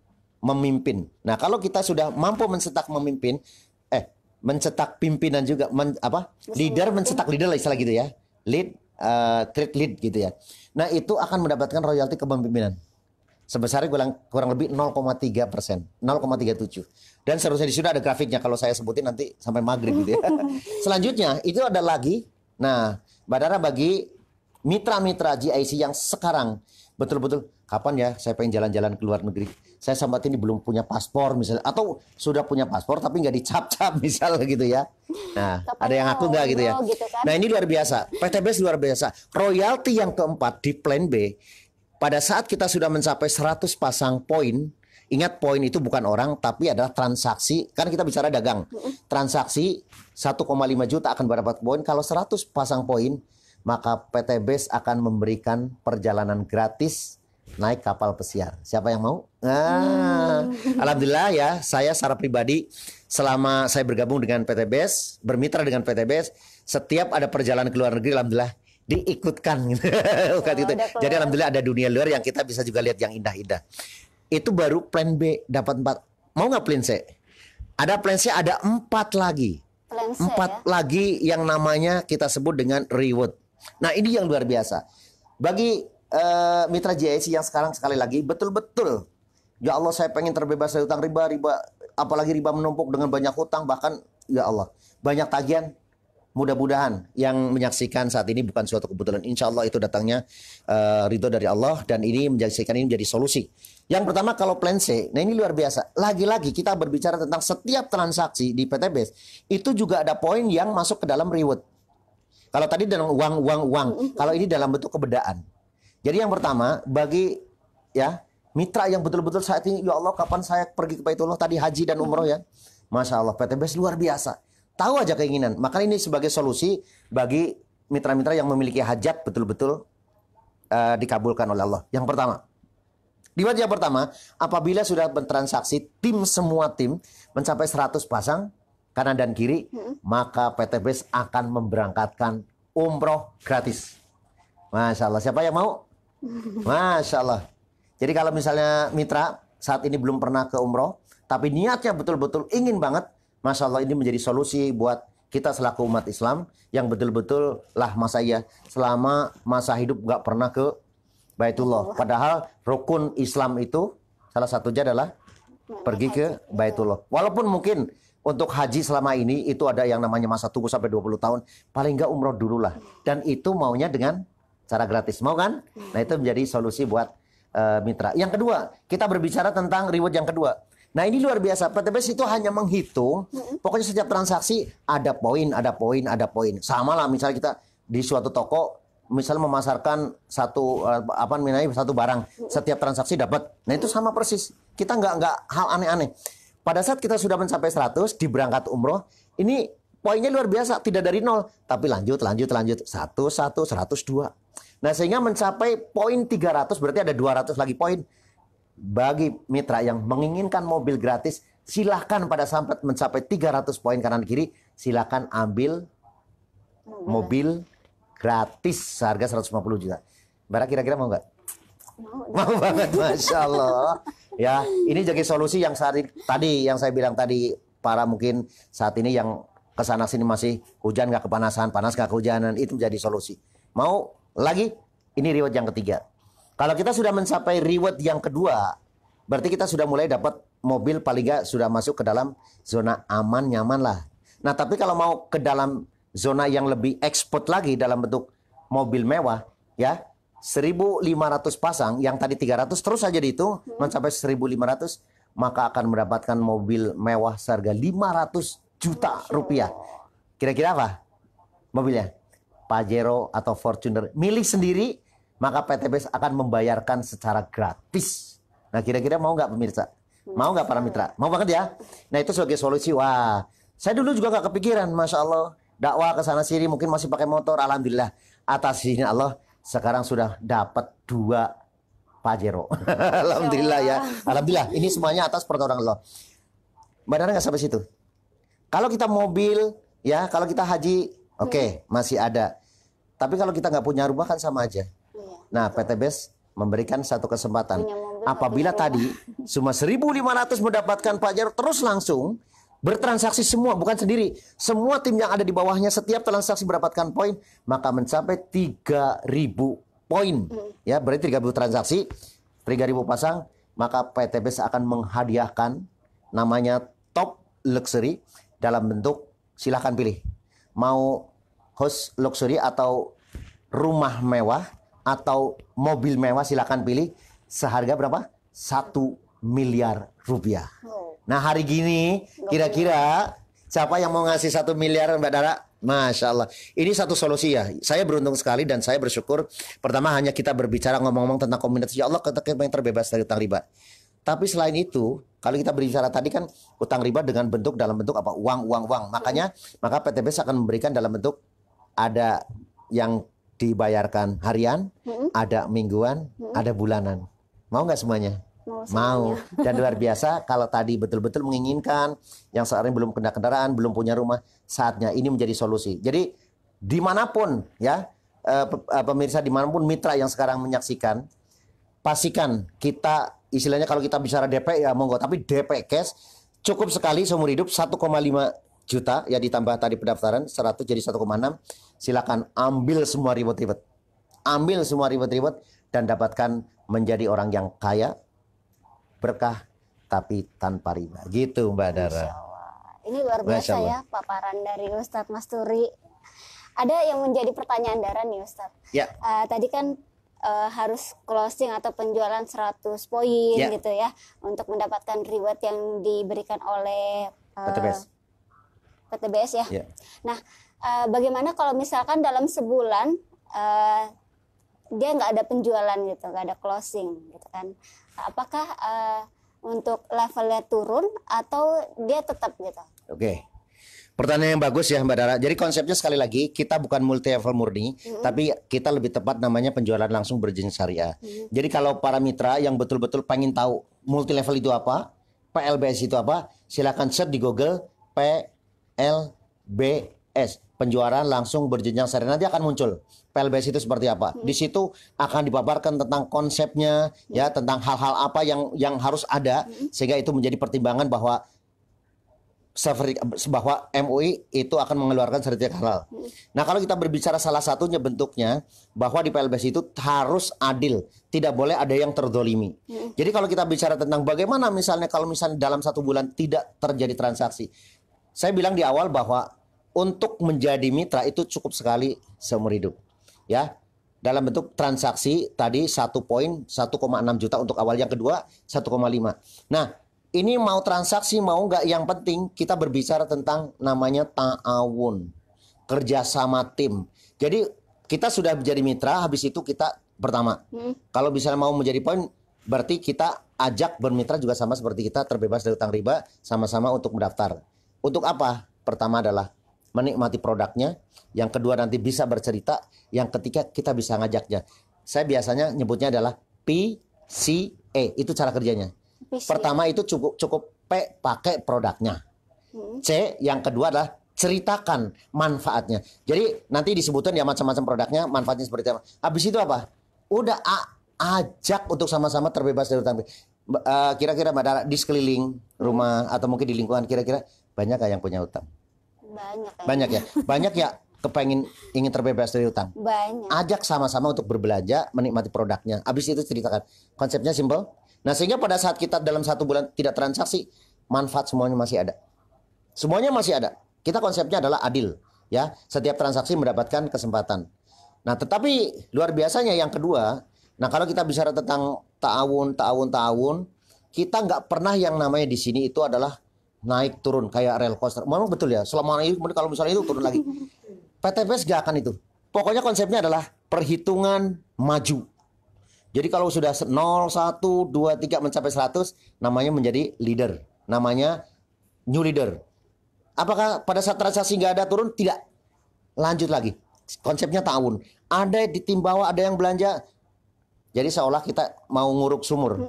memimpin. Nah, kalau kita sudah mampu mencetak memimpin, mencetak pimpinan juga, leader mencetak leader lah istilah gitu ya. Create lead gitu ya. Nah, itu akan mendapatkan royalti kepemimpinan sebesar kurang lebih 0,3%, 0,37. Dan seharusnya di sini ada grafiknya, kalau saya sebutin nanti sampai maghrib gitu ya. Selanjutnya itu ada lagi. Nah, Mbak Dara, bagi mitra-mitra GIC yang sekarang betul-betul kapan ya saya pengen jalan-jalan ke luar negeri. Saya sampai ini belum punya paspor misalnya, atau sudah punya paspor tapi nggak dicap-cap misalnya gitu ya. Nah, ada yang aku nggak gitu ya. Gitu kan? Nah, ini luar biasa. PTBS luar biasa. Royalti yang keempat di plan B, pada saat kita sudah mencapai 100 pasang poin, ingat poin itu bukan orang tapi adalah transaksi. Kan kita bicara dagang. Transaksi 1,5 juta akan mendapat poin. Kalau 100 pasang poin, maka PTBS akan memberikan perjalanan gratis naik kapal pesiar. Siapa yang mau? Alhamdulillah ya, saya secara pribadi selama saya bergabung dengan PTBS, bermitra dengan PTBS, setiap ada perjalanan ke luar negeri, alhamdulillah diikutkan gitu. Gitu. Jadi alhamdulillah ada dunia luar yang kita bisa juga lihat yang indah-indah. Itu baru plan B dapat 4. Mau nggak plan C? Ada plan C, ada 4 lagi. Plan C, 4 ya? lagi yang namanya kita sebut dengan reward. Nah, ini yang luar biasa. Bagi mitra JIC yang sekarang, sekali lagi betul-betul, ya Allah saya pengen terbebas dari hutang riba, apalagi riba menumpuk dengan banyak hutang, bahkan ya Allah banyak tagihan. Mudah-mudahan yang menyaksikan saat ini bukan suatu kebetulan. Insya Allah itu datangnya ridho dari Allah, dan ini menyaksikan ini menjadi solusi. Yang pertama kalau plan C, nah ini luar biasa. Lagi-lagi kita berbicara tentang setiap transaksi di PTBS itu juga ada poin yang masuk ke dalam reward. Kalau tadi dalam uang, kalau ini dalam bentuk kebedaan. Jadi yang pertama bagi ya mitra yang betul-betul saat ini, ya Allah kapan saya pergi ke Baitullah, tadi haji dan umroh ya. Masya Allah, PTBS luar biasa. Tahu aja keinginan. Maka ini sebagai solusi bagi mitra-mitra yang memiliki hajat betul-betul dikabulkan oleh Allah. Yang pertama, di wajah pertama, apabila sudah bertransaksi semua tim mencapai 100 pasang kanan dan kiri, maka PTBS akan memberangkatkan umroh gratis. Masya Allah. Siapa yang mau? Masya Allah. Jadi kalau misalnya mitra saat ini belum pernah ke umroh, tapi niatnya betul-betul ingin banget, Masya Allah, ini menjadi solusi buat kita selaku umat Islam yang betul-betul lah masa iya selama masa hidup gak pernah ke Baitullah. Padahal rukun Islam itu salah satunya adalah pergi ke Baitullah. Walaupun mungkin untuk haji selama ini itu ada yang namanya masa tunggu sampai 20 tahun. Paling gak umroh dulu lah. Dan itu maunya dengan cara gratis. Mau kan? Nah, itu menjadi solusi buat mitra. Yang kedua, kita berbicara tentang reward yang kedua. Nah, ini luar biasa. PTBS itu hanya menghitung, pokoknya setiap transaksi ada poin, ada poin, ada poin. Sama lah misalnya kita di suatu toko, misalnya memasarkan satu barang, setiap transaksi dapat. Nah, itu sama persis. Kita nggak hal aneh-aneh. Pada saat kita sudah mencapai 100 di berangkat umroh, ini poinnya luar biasa, tidak dari 0, tapi lanjut 102. Nah, sehingga mencapai poin 300 berarti ada 200 lagi poin. Bagi mitra yang menginginkan mobil gratis, silahkan pada sampai mencapai 300 poin kanan kiri, silahkan ambil mobil gratis seharga 150 juta. Bara kira-kira mau nggak? Mau banget, Masya Allah. Ya, ini jadi solusi yang tadi yang saya bilang tadi, para mungkin saat ini yang kesana sini masih hujan nggak kepanasan, panas nggak kehujanan, itu menjadi solusi. Mau lagi? Ini reward yang ketiga. Kalau kita sudah mencapai reward yang kedua, berarti kita sudah mulai dapat mobil, paling nggak sudah masuk ke dalam zona aman, nyaman lah. Nah, tapi kalau mau ke dalam zona yang lebih ekspor lagi dalam bentuk mobil mewah, ya 1.500 pasang, yang tadi 300 terus saja dihitung, mencapai 1.500, maka akan mendapatkan mobil mewah seharga 500 juta rupiah. Kira-kira apa mobilnya? Pajero atau Fortuner, milih sendiri, maka PTBS akan membayarkan secara gratis. Nah, kira-kira mau nggak pemirsa? Mau nggak para mitra? Mau banget ya? Nah, itu sebagai solusi. Wah, saya dulu juga nggak kepikiran, Masya Allah. dakwah ke sana sini, mungkin masih pakai motor. Alhamdulillah atas izin Allah sekarang sudah dapat 2 Pajero. Alhamdulillah ya. Alhamdulillah ini semuanya atas pertolongan Allah. Mbak Dara nggak sampai situ. Kalau kita mobil ya, kalau kita haji oke, masih ada. Tapi kalau kita nggak punya rumah kan sama aja. Nah, PTBS memberikan satu kesempatan. Apabila tadi cuma 1.500 mendapatkan Pajero, terus langsung bertransaksi semua, bukan sendiri. Semua tim yang ada di bawahnya setiap transaksi mendapatkan poin, maka mencapai 3.000 poin. Ya, berarti 3.000 transaksi, 3.000 pasang, maka PTBS akan menghadiahkan namanya top luxury dalam bentuk, silahkan pilih. Mau house luxury atau rumah mewah atau mobil mewah, silakan pilih. Seharga berapa? 1 miliar rupiah. Nah, hari gini kira-kira siapa yang mau ngasih 1 miliar, Mbak Dara? Masya Allah. Ini satu solusi ya. Saya beruntung sekali dan saya bersyukur. Pertama hanya kita berbicara ngomong-ngomong tentang komunitas. Ya Allah, kita yang terbebas dari utang riba. Tapi selain itu, kalau kita berbicara tadi kan utang riba dengan bentuk dalam bentuk apa? Uang. Makanya maka PTBS akan memberikan dalam bentuk ada yang dibayarkan harian, ada mingguan, ada bulanan. Mau nggak semuanya? Mau. Dan luar biasa kalau tadi betul-betul menginginkan yang sekarang belum kena kendaraan, belum punya rumah, saatnya ini menjadi solusi. Jadi dimanapun ya pemirsa, dimanapun mitra yang sekarang menyaksikan, pastikan kita istilahnya kalau kita bicara DP ya monggo, tapi DP cash cukup sekali seumur hidup 1,5 juta ya, ditambah tadi pendaftaran 100 jadi 1,6. Silakan ambil semua ribet-ribet. Ambil semua ribet-ribet dan dapatkan menjadi orang yang kaya, berkah tapi tanpa riba. Gitu Mbak Dara. Ini luar biasa ya paparan dari Ustadz Masturi. Ada yang menjadi pertanyaan Dara nih Ustadz. Ya. Tadi kan harus closing atau penjualan 100 poin gitu ya untuk mendapatkan reward yang diberikan oleh PTBS ya. Nah, bagaimana kalau misalkan dalam sebulan dia nggak ada penjualan gitu, nggak ada closing gitu kan? Apakah untuk levelnya turun atau dia tetap gitu? Oke. Pertanyaan yang bagus ya Mbak Dara. Jadi konsepnya sekali lagi kita bukan multi level murni, tapi kita lebih tepat namanya penjualan langsung berjenis syariah. Jadi kalau para mitra yang betul-betul pengen tahu multi level itu apa, PLBS itu apa, silakan search di Google PLBS, penjualan langsung berjenjang syariah. Nanti akan muncul PLBS itu seperti apa. Di situ akan dipaparkan tentang konsepnya, ya, tentang hal-hal apa yang harus ada sehingga itu menjadi pertimbangan bahwa MUI itu akan mengeluarkan sertifikat halal. Nah, kalau kita berbicara salah satunya bentuknya bahwa di PLBS itu harus adil, tidak boleh ada yang terdolimi. Jadi kalau kita bicara tentang bagaimana misalnya kalau misalnya dalam 1 bulan tidak terjadi transaksi, saya bilang di awal bahwa untuk menjadi mitra itu cukup sekali seumur hidup, ya. Dalam bentuk transaksi tadi 1 poin 1,6 juta untuk awal, yang kedua 1,5. Nah, ini mau transaksi mau nggak, yang penting kita berbicara tentang namanya ta'awun, kerjasama tim. Jadi kita sudah menjadi mitra, habis itu kita pertama, kalau misalnya mau menjadi poin, berarti kita ajak bermitra juga sama seperti kita, terbebas dari utang riba, sama-sama untuk mendaftar. Untuk apa? Pertama adalah menikmati produknya, yang kedua nanti bisa bercerita, yang ketiga kita bisa ngajaknya. Saya biasanya nyebutnya adalah PCA, itu cara kerjanya. Pertama itu cukup P, pakai produknya. C, yang kedua adalah ceritakan manfaatnya. Jadi nanti disebutkan ya macam-macam produknya, manfaatnya seperti apa. Habis itu apa? Udah ajak untuk sama-sama terbebas dari utang. Kira-kira Mbak Dara di sekeliling rumah atau mungkin di lingkungan, kira-kira banyak gak yang punya utang? Banyak ya. Banyak ya ingin terbebas dari utang. Banyak. Ajak sama-sama untuk berbelanja, menikmati produknya. Habis itu ceritakan. Konsepnya simpel. Nah, sehingga pada saat kita dalam 1 bulan tidak transaksi, manfaat semuanya masih ada. Semuanya masih ada. Kita konsepnya adalah adil, ya. Setiap transaksi mendapatkan kesempatan. Nah, tetapi luar biasanya yang kedua, nah kalau kita bicara tentang ta'awun, kita nggak pernah yang namanya di sini itu adalah naik turun kayak rel coaster. Memang betul ya. Selama ini kemudian kalau misalnya itu turun lagi. PTBS gak akan itu. Pokoknya konsepnya adalah perhitungan maju. Jadi kalau sudah 0, 1, 2, 3 mencapai 100, namanya menjadi leader. Namanya new leader. Apakah pada saat transaksi nggak ada turun? Tidak. lanjut lagi. Konsepnya ta'awun. Ada di tim bawah, ada yang belanja. Jadi seolah kita mau nguruk sumur.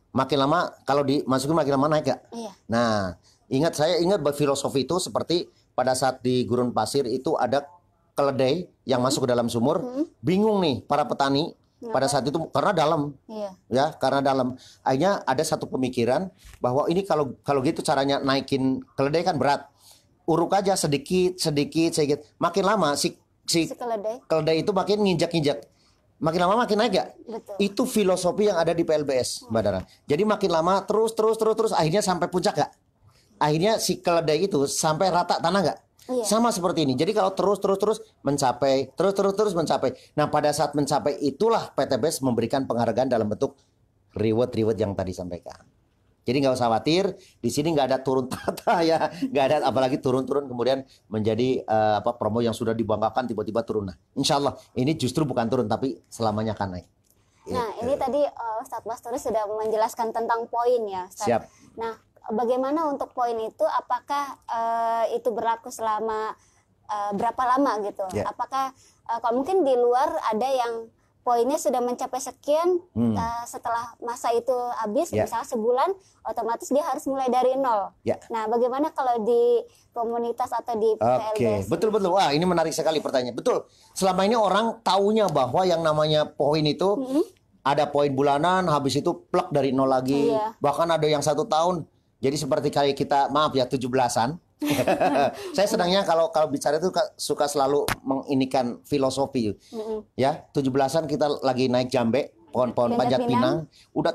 Makin lama kalau dimasukin makin lama naik gak? Iya. Nah, saya ingat filosofi itu seperti pada saat di gurun pasir itu ada keledai yang masuk ke dalam sumur. Bingung nih para petani pada saat itu karena dalam. Iya. Ya, karena dalam. Akhirnya ada satu pemikiran bahwa ini kalau gitu caranya naikin keledai kan berat. Uruk aja sedikit. Makin lama si keledai itu makin nginjak-nginjak. Makin lama makin naik gak? Betul. Itu filosofi yang ada di PLBS, Mbak Dara. Jadi makin lama terus akhirnya sampai puncak gak? Akhirnya si keledai itu sampai rata tanah gak? Iya. Sama seperti ini. Jadi kalau terus mencapai, terus mencapai. Nah, pada saat mencapai itulah PTBS memberikan penghargaan dalam bentuk reward yang tadi sampaikan. Jadi nggak usah khawatir, di sini nggak ada turun tata ya, nggak ada apalagi turun kemudian menjadi promo yang sudah dibanggakan tiba-tiba turun. Nah, insya Allah ini justru bukan turun tapi selamanya akan naik. Nah, ini tadi Ustadz Basturi sudah menjelaskan tentang poin ya, Ustadz. Siap. Nah, bagaimana untuk poin itu? Apakah itu berlaku selama berapa lama gitu? Ya. Apakah kalau mungkin di luar ada yang poinnya sudah mencapai sekian setelah masa itu habis, misalnya sebulan, otomatis dia harus mulai dari nol. Ya. Nah, bagaimana kalau di komunitas atau di PLBS? Betul. Wah, ini menarik sekali pertanyaan. Betul. Selama ini orang taunya bahwa yang namanya poin itu ada poin bulanan, habis itu plek dari nol lagi. Iya. Bahkan ada yang 1 tahun. Jadi seperti kayak kita, maaf ya, 17-an. Saya senangnya kalau bicara itu suka selalu menginikan filosofi. Ya, 17-an kita lagi naik jambe, pohon-pohon panjat pinang, udah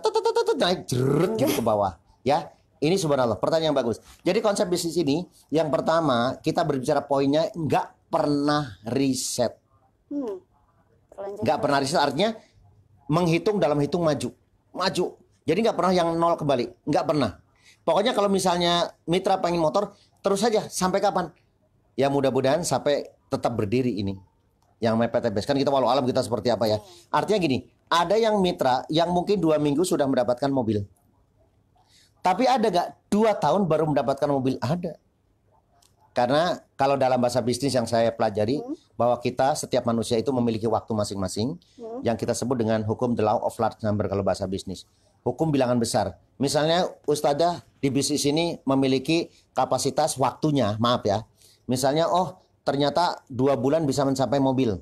naik jeret gitu ke bawah. Ya, ini subhanallah, pertanyaan yang bagus. Jadi konsep bisnis ini, yang pertama kita berbicara poinnya nggak pernah riset. Nggak pernah riset artinya menghitung dalam hitung maju. Jadi nggak pernah yang nol kembali, nggak pernah. Pokoknya kalau misalnya mitra pengen motor, terus saja sampai kapan? Ya mudah-mudahan sampai tetap berdiri ini. Yang main PTBS kan kita walau alam kita seperti apa ya. Artinya gini, ada yang mitra yang mungkin 2 minggu sudah mendapatkan mobil. Tapi ada gak 2 tahun baru mendapatkan mobil? Ada. Karena kalau dalam bahasa bisnis yang saya pelajari, bahwa kita setiap manusia itu memiliki waktu masing-masing, yang kita sebut dengan hukum the law of large number kalau bahasa bisnis. Hukum bilangan besar. Misalnya Ustadzah di bisnis ini memiliki kapasitas waktunya, maaf ya. Misalnya ternyata 2 bulan bisa mencapai mobil.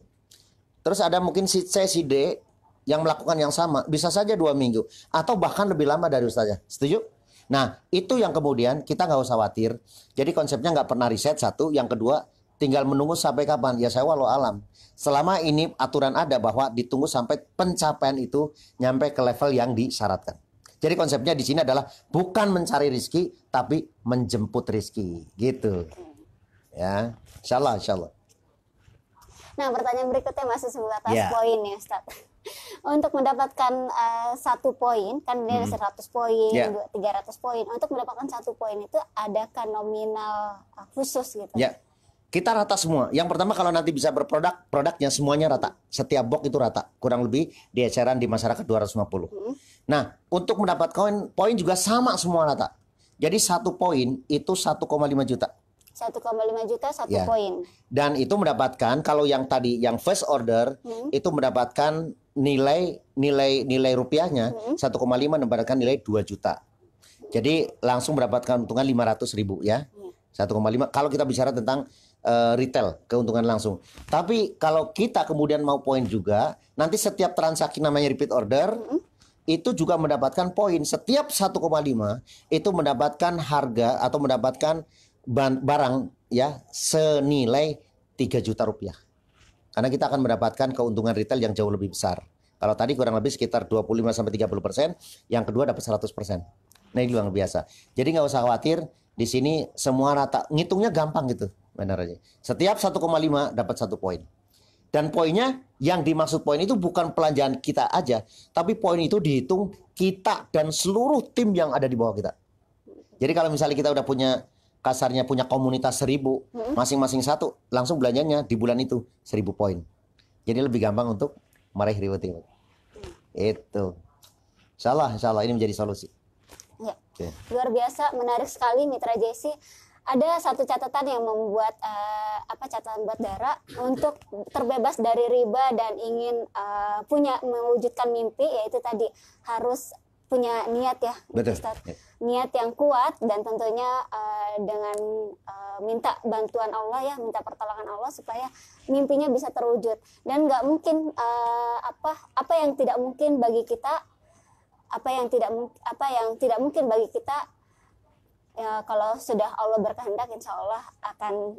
Terus ada mungkin si C, si D yang melakukan yang sama, bisa saja 2 minggu. Atau bahkan lebih lama dari Ustadzah. Setuju? Nah, itu yang kemudian kita nggak usah khawatir. Jadi konsepnya nggak pernah riset, satu. Yang kedua, tinggal menunggu sampai kapan. Ya saya walau alam. Selama ini aturan ada bahwa ditunggu sampai pencapaian itu nyampe ke level yang disyaratkan. Jadi konsepnya di sini adalah bukan mencari rizki, tapi menjemput rizki. Gitu. Ya, insya Allah. Nah, pertanyaan berikutnya masih sebatas poin ya, Ustaz. Untuk mendapatkan 1 poin, kan ini ada 100 poin, 300 poin. Untuk mendapatkan 1 poin itu adakah nominal khusus gitu? Ya, kita rata semua. Yang pertama kalau nanti bisa berproduk, produknya semuanya rata. Setiap box itu rata. Kurang lebih di eceran di masyarakat 250. Nah, untuk mendapatkan poin juga sama semua rata. Jadi 1 poin itu 1,5 juta. 1,5 juta 1 poin. Dan itu mendapatkan kalau yang tadi yang first order itu mendapatkan nilai rupiahnya 1,5 mendapatkan nilai 2 juta. Jadi langsung mendapatkan keuntungan 500.000 ya. 1,5 kalau kita bicara tentang retail keuntungan langsung. Tapi kalau kita kemudian mau poin juga, nanti setiap transaksi namanya repeat order itu juga mendapatkan poin. Setiap 1,5 itu mendapatkan harga atau mendapatkan barang ya senilai 3 juta rupiah. Karena kita akan mendapatkan keuntungan retail yang jauh lebih besar. Kalau tadi kurang lebih sekitar 25-30%, yang kedua dapat 100%. Nah, ini luar biasa. Jadi nggak usah khawatir, di sini semua rata. Ngitungnya gampang gitu, benar aja. Setiap 1,5 dapat 1 poin. Dan poinnya yang dimaksud poin itu bukan pelanjaan kita aja, tapi poin itu dihitung kita dan seluruh tim yang ada di bawah kita. Jadi kalau misalnya kita udah punya kasarnya punya komunitas 1000, masing-masing 1, langsung belanjanya di bulan itu 1000 poin. Jadi lebih gampang untuk meraih reward. Itu. Insya Allah ini menjadi solusi. Ya. Luar biasa, menarik sekali Mitra JC. ada satu catatan yang membuat catatan buat Dara untuk terbebas dari riba dan ingin mewujudkan mimpi, yaitu tadi harus punya niat ya, Betul. Ustaz. Niat yang kuat dan tentunya dengan minta bantuan Allah ya, minta pertolongan Allah supaya mimpinya bisa terwujud. Dan nggak mungkin apa yang tidak mungkin bagi kita, apa yang tidak mungkin bagi kita ya, kalau sudah Allah berkehendak insya Allah akan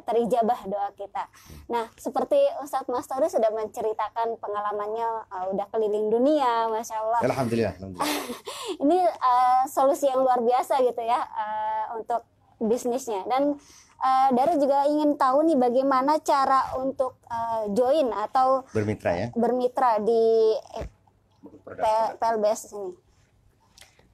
terijabah doa kita. Nah, seperti Ustadz Mastori sudah menceritakan pengalamannya, udah keliling dunia, Masya Allah. Alhamdulillah. Ini solusi yang luar biasa gitu ya untuk bisnisnya. Dan Dara juga ingin tahu nih bagaimana cara untuk join atau bermitra di PLBS ini.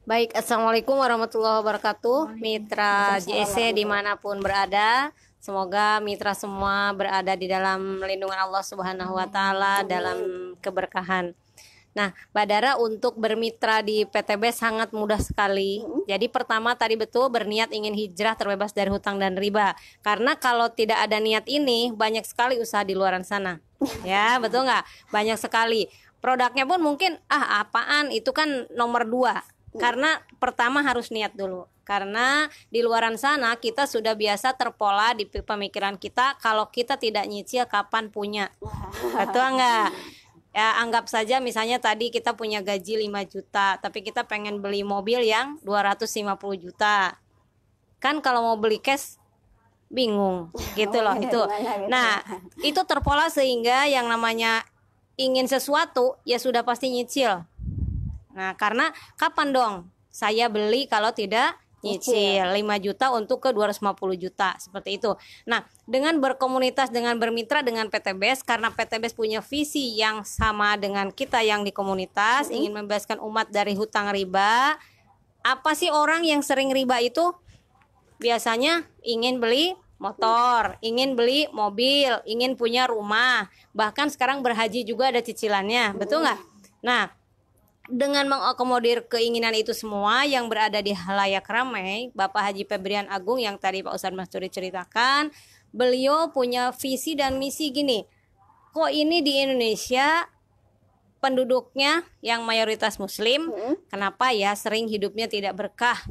Baik, Assalamualaikum warahmatullahi wabarakatuh. Mitra JSC dimanapun berada, semoga mitra semua berada di dalam lindungan Allah Subhanahu wa Ta'ala, dalam keberkahan. Nah, Mbak Dara, untuk bermitra di PTB sangat mudah sekali. Jadi pertama tadi betul, berniat ingin hijrah terbebas dari hutang dan riba. Karena kalau tidak ada niat ini, banyak sekali usaha di luaran sana. Ya, betul nggak? Banyak sekali. Produknya pun mungkin, apaan, itu kan nomor 2. Karena pertama harus niat dulu. Karena di luaran sana kita sudah biasa terpola di pemikiran kita, kalau kita tidak nyicil kapan punya. Betul enggak? Ya, anggap saja misalnya tadi kita punya gaji 5 juta, tapi kita pengen beli mobil yang 250 juta. Kan kalau mau beli cash bingung gitu loh itu. Nah, itu terpola sehingga yang namanya ingin sesuatu ya sudah pasti nyicil. Nah, karena kapan dong saya beli kalau tidak nyicil 5 juta untuk ke 250 juta seperti itu. Nah, dengan berkomunitas, dengan bermitra dengan PTBS, karena PTBS punya visi yang sama dengan kita yang di komunitas, ingin membebaskan umat dari hutang riba. Apa sih orang yang sering riba itu? Biasanya ingin beli motor, ingin beli mobil, ingin punya rumah, bahkan sekarang berhaji juga ada cicilannya, betul nggak? Nah, dengan mengakomodir keinginan itu semua yang berada di halayak ramai, Bapak Haji Febrian Agung yang tadi Pak Ustadz Masturi ceritakan, beliau punya visi dan misi gini, kok ini di Indonesia penduduknya yang mayoritas muslim, kenapa ya sering hidupnya tidak berkah?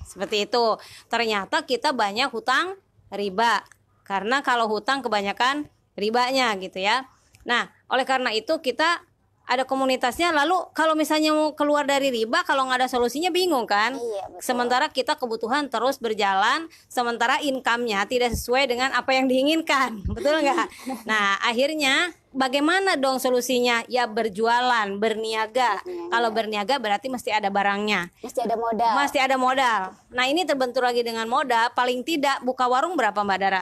Seperti itu. Ternyata kita banyak hutang riba, karena kalau hutang kebanyakan ribanya gitu ya. Nah, oleh karena itu kita ada komunitasnya, lalu kalau misalnya mau keluar dari riba, kalau nggak ada solusinya bingung kan? Iya, betul. Sementara kita kebutuhan terus berjalan, sementara income-nya tidak sesuai dengan apa yang diinginkan, betul nggak? Nah, akhirnya bagaimana dong solusinya? Ya berjualan, berniaga. Kalau berniaga berarti mesti ada barangnya. Mesti ada modal. Mesti ada modal. Nah, ini terbentur lagi dengan modal, paling tidak buka warung berapa Mbak Dara?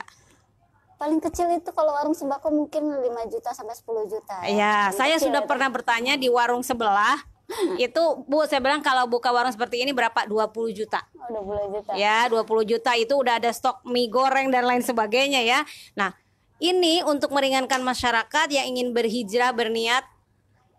Paling kecil itu kalau warung sembako mungkin 5 juta sampai 10 juta. Ya, saya sudah pernah bertanya di warung sebelah. Itu Bu, saya bilang kalau buka warung seperti ini berapa? 20 juta. Oh, 20 juta. Ya, 20 juta itu udah ada stok mie goreng dan lain sebagainya ya. Nah, ini untuk meringankan masyarakat yang ingin berhijrah, berniat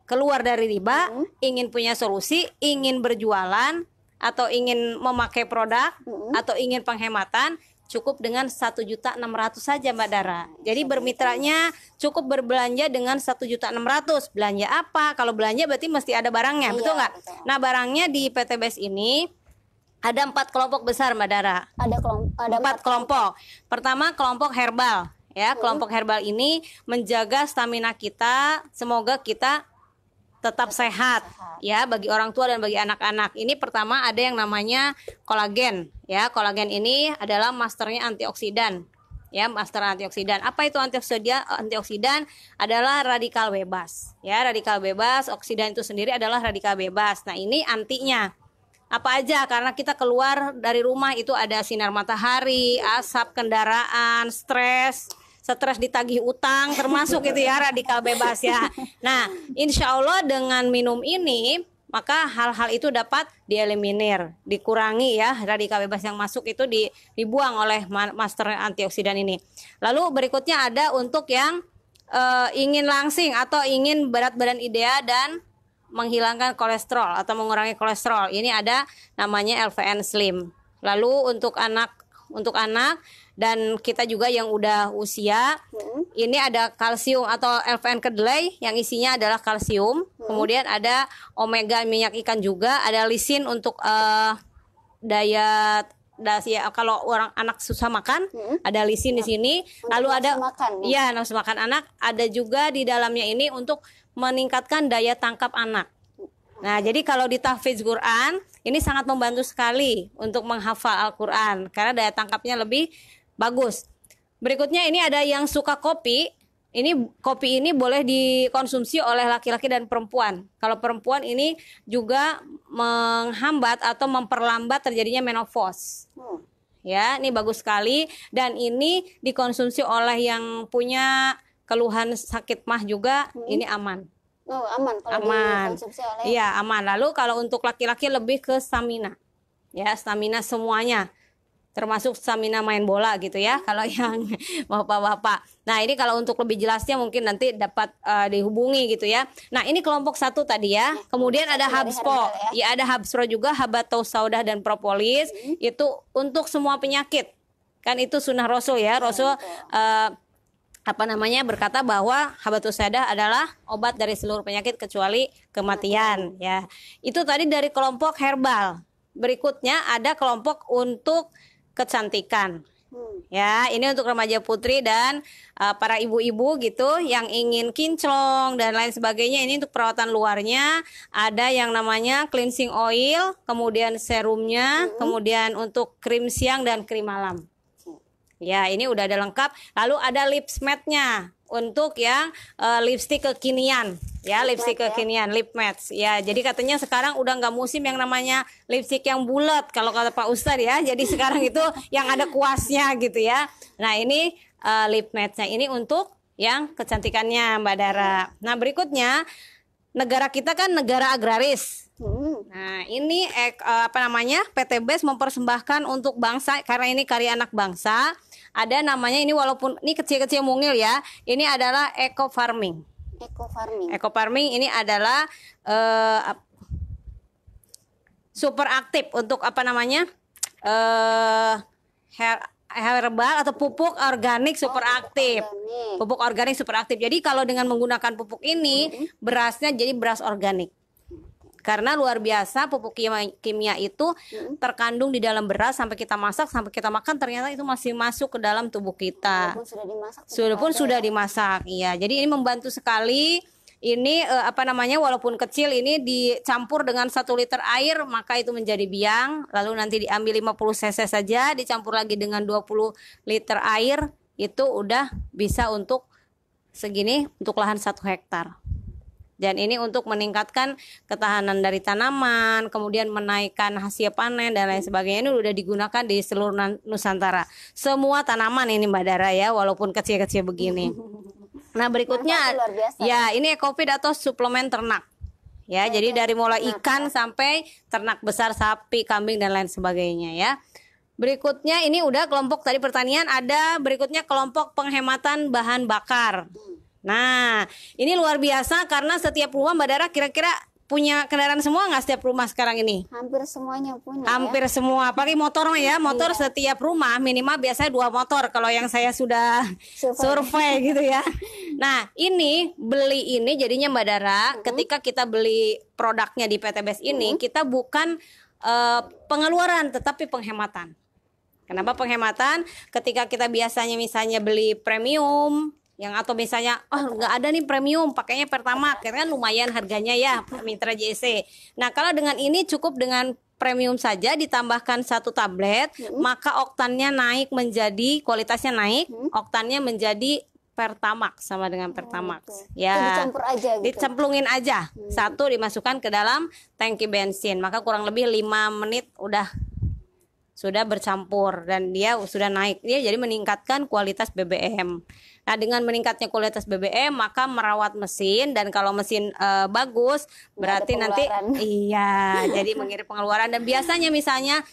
keluar dari riba, ingin punya solusi, ingin berjualan atau ingin memakai produk atau ingin penghematan, cukup dengan 1.600.000 saja Mbak Dara. Jadi bermitranya cukup berbelanja dengan 1.600.000. Belanja apa? Kalau belanja berarti mesti ada barangnya, betul nggak? Nah, barangnya di PTBS ini ada 4 kelompok besar Mbak Dara. Ada 4 kelompok. Pertama kelompok herbal. Ya, kelompok herbal ini menjaga stamina kita, semoga kita tetap sehat ya, bagi orang tua dan bagi anak-anak. Ini pertama ada yang namanya kolagen ya. Kolagen ini adalah masternya antioksidan ya, master antioksidan. Apa itu antioksidan? Antioksidan adalah radikal bebas ya. Radikal bebas, oksidan itu sendiri adalah radikal bebas. Nah, ini antinya apa aja? Karena kita keluar dari rumah itu ada sinar matahari, asap kendaraan, stres ditagih utang, termasuk itu ya radikal bebas ya. Nah, insya Allah dengan minum ini maka hal-hal itu dapat dieliminir, dikurangi ya, radikal bebas yang masuk itu dibuang oleh master antioksidan ini. Lalu berikutnya ada untuk yang ingin langsing atau ingin berat badan ideal dan menghilangkan kolesterol atau mengurangi kolesterol. Ini ada namanya LVN Slim. Lalu untuk anak untuk anak, dan kita juga yang udah usia. Ini ada kalsium atau LVN kedelai yang isinya adalah kalsium. Kemudian ada omega minyak ikan juga, ada lisin untuk daya kalau orang anak susah makan, ada lisin di sini. Lalu ada nafsu makan anak, ada juga di dalamnya ini untuk meningkatkan daya tangkap anak. Nah, jadi kalau di tahfidz Quran ini sangat membantu sekali untuk menghafal Al-Quran karena daya tangkapnya lebih bagus. Berikutnya ini ada yang suka kopi. Kopi ini boleh dikonsumsi oleh laki-laki dan perempuan. Kalau perempuan ini juga menghambat atau memperlambat terjadinya menopause. Ya, ini bagus sekali, dan ini dikonsumsi oleh yang punya keluhan sakit mah juga, ini aman. Oh, aman kalau dikonsumsi oleh. Iya, aman. Lalu kalau untuk laki-laki lebih ke stamina. Ya, stamina semuanya. Termasuk stamina main bola gitu ya, kalau yang bapak-bapak. Nah, ini kalau untuk lebih jelasnya mungkin nanti dapat dihubungi gitu ya. Nah, ini kelompok 1 tadi ya. Kemudian ada Habspo. Ya, ada Habspo juga, habatus saudah dan propolis. Itu untuk semua penyakit. Kan itu sunnah Rasul ya. Rasul berkata bahwa habatus saudah adalah obat dari seluruh penyakit kecuali kematian ya. Itu tadi dari kelompok herbal. Berikutnya ada kelompok untuk kecantikan. Ya, ini untuk remaja putri dan para ibu-ibu gitu yang ingin kinclong dan lain sebagainya. Ini untuk perawatan luarnya, ada yang namanya cleansing oil, kemudian serumnya, kemudian untuk krim siang dan krim malam. Ya, ini udah ada lengkap. Lalu ada lips matte-nya untuk yang lipstick kekinian. Ya, lipstick kekinian, lip matte. Ya, jadi katanya sekarang udah nggak musim yang namanya lipstick yang bulat kalau kata Pak Ustadz ya. Jadi sekarang itu yang ada kuasnya gitu ya. Nah, ini lip matte-nya ini untuk yang kecantikannya Mbak Dara. Nah, berikutnya negara kita kan negara agraris. Nah, ini PTBS mempersembahkan untuk bangsa karena ini karya anak bangsa. Ada namanya ini, walaupun ini kecil-kecil mungil ya. Ini adalah eco farming. Eco farming ini adalah super aktif untuk herbal atau pupuk organik super aktif. Pupuk organik super aktif. Jadi kalau dengan menggunakan pupuk ini, berasnya jadi beras organik. Karena luar biasa pupuk kimia itu terkandung di dalam beras, sampai kita masak, sampai kita makan ternyata itu masih masuk ke dalam tubuh kita. Walaupun sudah dimasak. Iya, jadi ini membantu sekali. Ini walaupun kecil ini dicampur dengan 1 liter air, maka itu menjadi biang. Lalu nanti diambil 50 cc saja, dicampur lagi dengan 20 liter air, itu udah bisa untuk segini untuk lahan 1 hektar. Dan ini untuk meningkatkan ketahanan dari tanaman, kemudian menaikkan hasil panen dan lain sebagainya. Ini udah digunakan di seluruh Nusantara. Semua tanaman ini Mbak Dara ya, walaupun kecil-kecil begini. Nah, berikutnya ya ini EcoFeed atau suplemen ternak. Ya, jadi dari mulai ikan sampai ternak besar, sapi, kambing dan lain sebagainya ya. Berikutnya ini udah kelompok tadi pertanian, ada berikutnya kelompok penghematan bahan bakar. Nah, ini luar biasa karena setiap rumah Mbak Dara kira-kira punya kendaraan semua nggak setiap rumah sekarang ini? Hampir semuanya punya. Hampir semua, apalagi motor ya, motor setiap rumah minimal biasanya 2 motor kalau yang saya sudah survei gitu ya. Nah, beli ini jadinya Mbak Dara, ketika kita beli produknya di PTBS ini, kita bukan pengeluaran tetapi penghematan. Kenapa penghematan? Ketika kita biasanya misalnya beli premium atau misalnya nggak ada nih premium, pakainya Pertamax, kan lumayan harganya ya Mitra JEC. Nah, kalau dengan ini cukup dengan premium saja ditambahkan 1 tablet, maka oktannya naik menjadi, kualitasnya naik, oktannya menjadi Pertamax, sama dengan Pertamax. Ya, dicampur aja gitu. Dicemplungin aja. 1 dimasukkan ke dalam tangki bensin, maka kurang lebih 5 menit sudah bercampur dan dia sudah naik. Dia jadi meningkatkan kualitas BBM. Nah, dengan meningkatnya kualitas BBM, maka merawat mesin, dan kalau mesin bagus berarti nanti jadi mengirit pengeluaran. Dan biasanya misalnya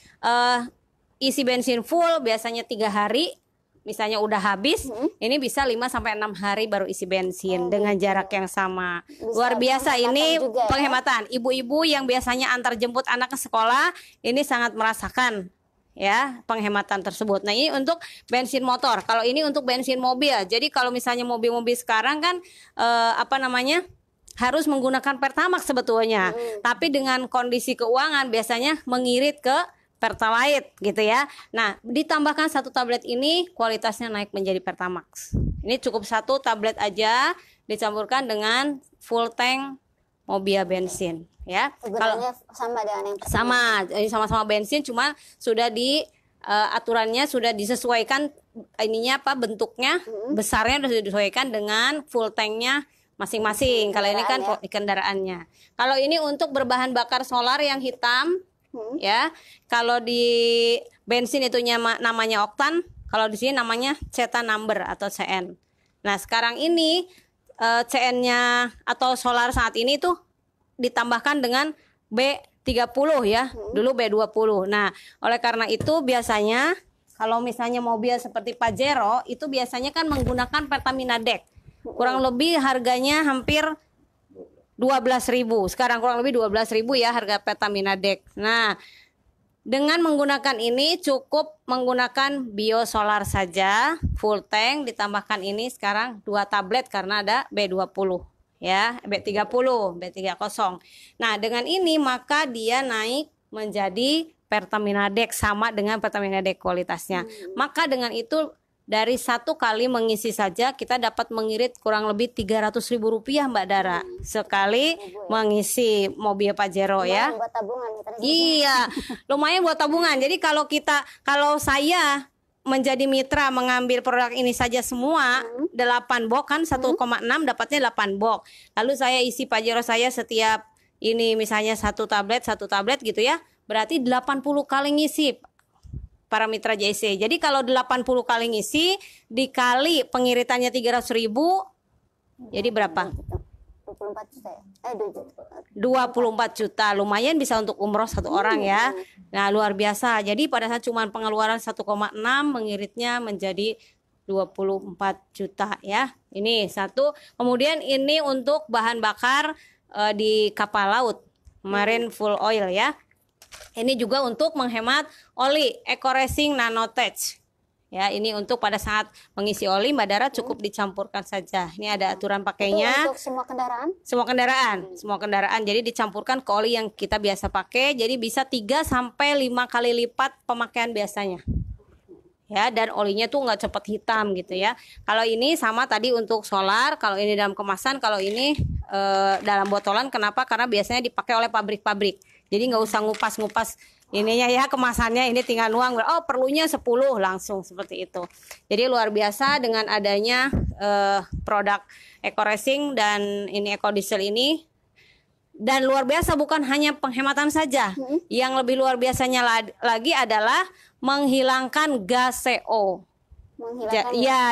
isi bensin full biasanya 3 hari, misalnya udah habis, ini bisa 5 sampai 6 hari baru isi bensin dengan jarak yang sama. Luar biasa ini penghematan. Ibu-ibu yang biasanya antar jemput anak ke sekolah ini sangat merasakan ya penghematan tersebut. Nah, ini untuk bensin motor. Kalau ini untuk bensin mobil. Jadi kalau misalnya mobil-mobil sekarang kan harus menggunakan Pertamax sebetulnya. Tapi dengan kondisi keuangan biasanya mengirit ke Pertalite gitu ya. Nah, ditambahkan satu tablet ini kualitasnya naik menjadi Pertamax. Ini cukup satu tablet aja dicampurkan dengan full tank mobil bensin ya. Kalau sama dengan yang sama-sama bensin, cuma sudah aturannya sudah disesuaikan bentuknya, besarnya sudah disesuaikan dengan full tanknya masing-masing. Kalau ini kan kendaraannya. Kalau ini untuk berbahan bakar solar yang hitam ya. Kalau di bensin itu namanya oktan, kalau di sini namanya cetan number atau CN. Nah, sekarang ini CN-nya atau solar saat ini tuh ditambahkan dengan B30 ya. Dulu B20. Nah, oleh karena itu biasanya kalau misalnya mobil seperti Pajero itu biasanya kan menggunakan Pertamina Deck. Kurang lebih harganya hampir 12.000. Sekarang kurang lebih 12.000 ya harga Pertamina Deck. Nah, dengan menggunakan ini cukup menggunakan biosolar saja, full tank, ditambahkan ini sekarang 2 tablet karena ada B20 ya, B30, B30. Nah, dengan ini maka dia naik menjadi Pertamina Deck, sama dengan Pertamina Deck kualitasnya. Maka dengan itu dari 1 kali mengisi saja kita dapat mengirit kurang lebih 300.000 rupiah Mbak Dara sekali mengisi mobil Pajero ya. Buat tabungan, iya, lumayan buat tabungan. Jadi kalau saya menjadi mitra mengambil produk ini saja semua 8 box kan 1,6 dapatnya 8 box. Lalu saya isi Pajero saya setiap ini misalnya satu tablet gitu ya. Berarti 80 kali ngisi para mitra JC. Jadi kalau 80 kali ngisi dikali pengiritannya 300.000 jadi berapa? 24 juta ya? 24 juta. Lumayan bisa untuk umroh satu orang ya. Nah, luar biasa. Jadi pada saat cuma pengeluaran 1,6 mengiritnya menjadi 24 juta ya. Ini satu. Kemudian ini untuk bahan bakar di kapal laut. Marine full oil ya. Ini juga untuk menghemat oli EcoRacing Nanotech. Ya, ini untuk pada saat mengisi oli Mbak Dara cukup dicampurkan saja. Ini ada aturan pakainya. Itu untuk semua kendaraan? Semua kendaraan. Jadi dicampurkan ke oli yang kita biasa pakai. Jadi bisa 3 sampai 5 kali lipat pemakaian biasanya. Ya, dan olinya tuh nggak cepat hitam gitu ya. Kalau ini sama tadi untuk solar, kalau ini dalam kemasan, kalau ini dalam botolan. Kenapa? Karena biasanya dipakai oleh pabrik-pabrik. Jadi nggak usah ngupas-ngupas ininya ya, kemasannya ini tinggal nuang. Oh, perlunya 10 langsung seperti itu. Jadi luar biasa dengan adanya produk EcoRacing dan ini EcoDiesel ini. Dan luar biasa bukan hanya penghematan saja. Yang lebih luar biasanya lagi adalah menghilangkan gas CO.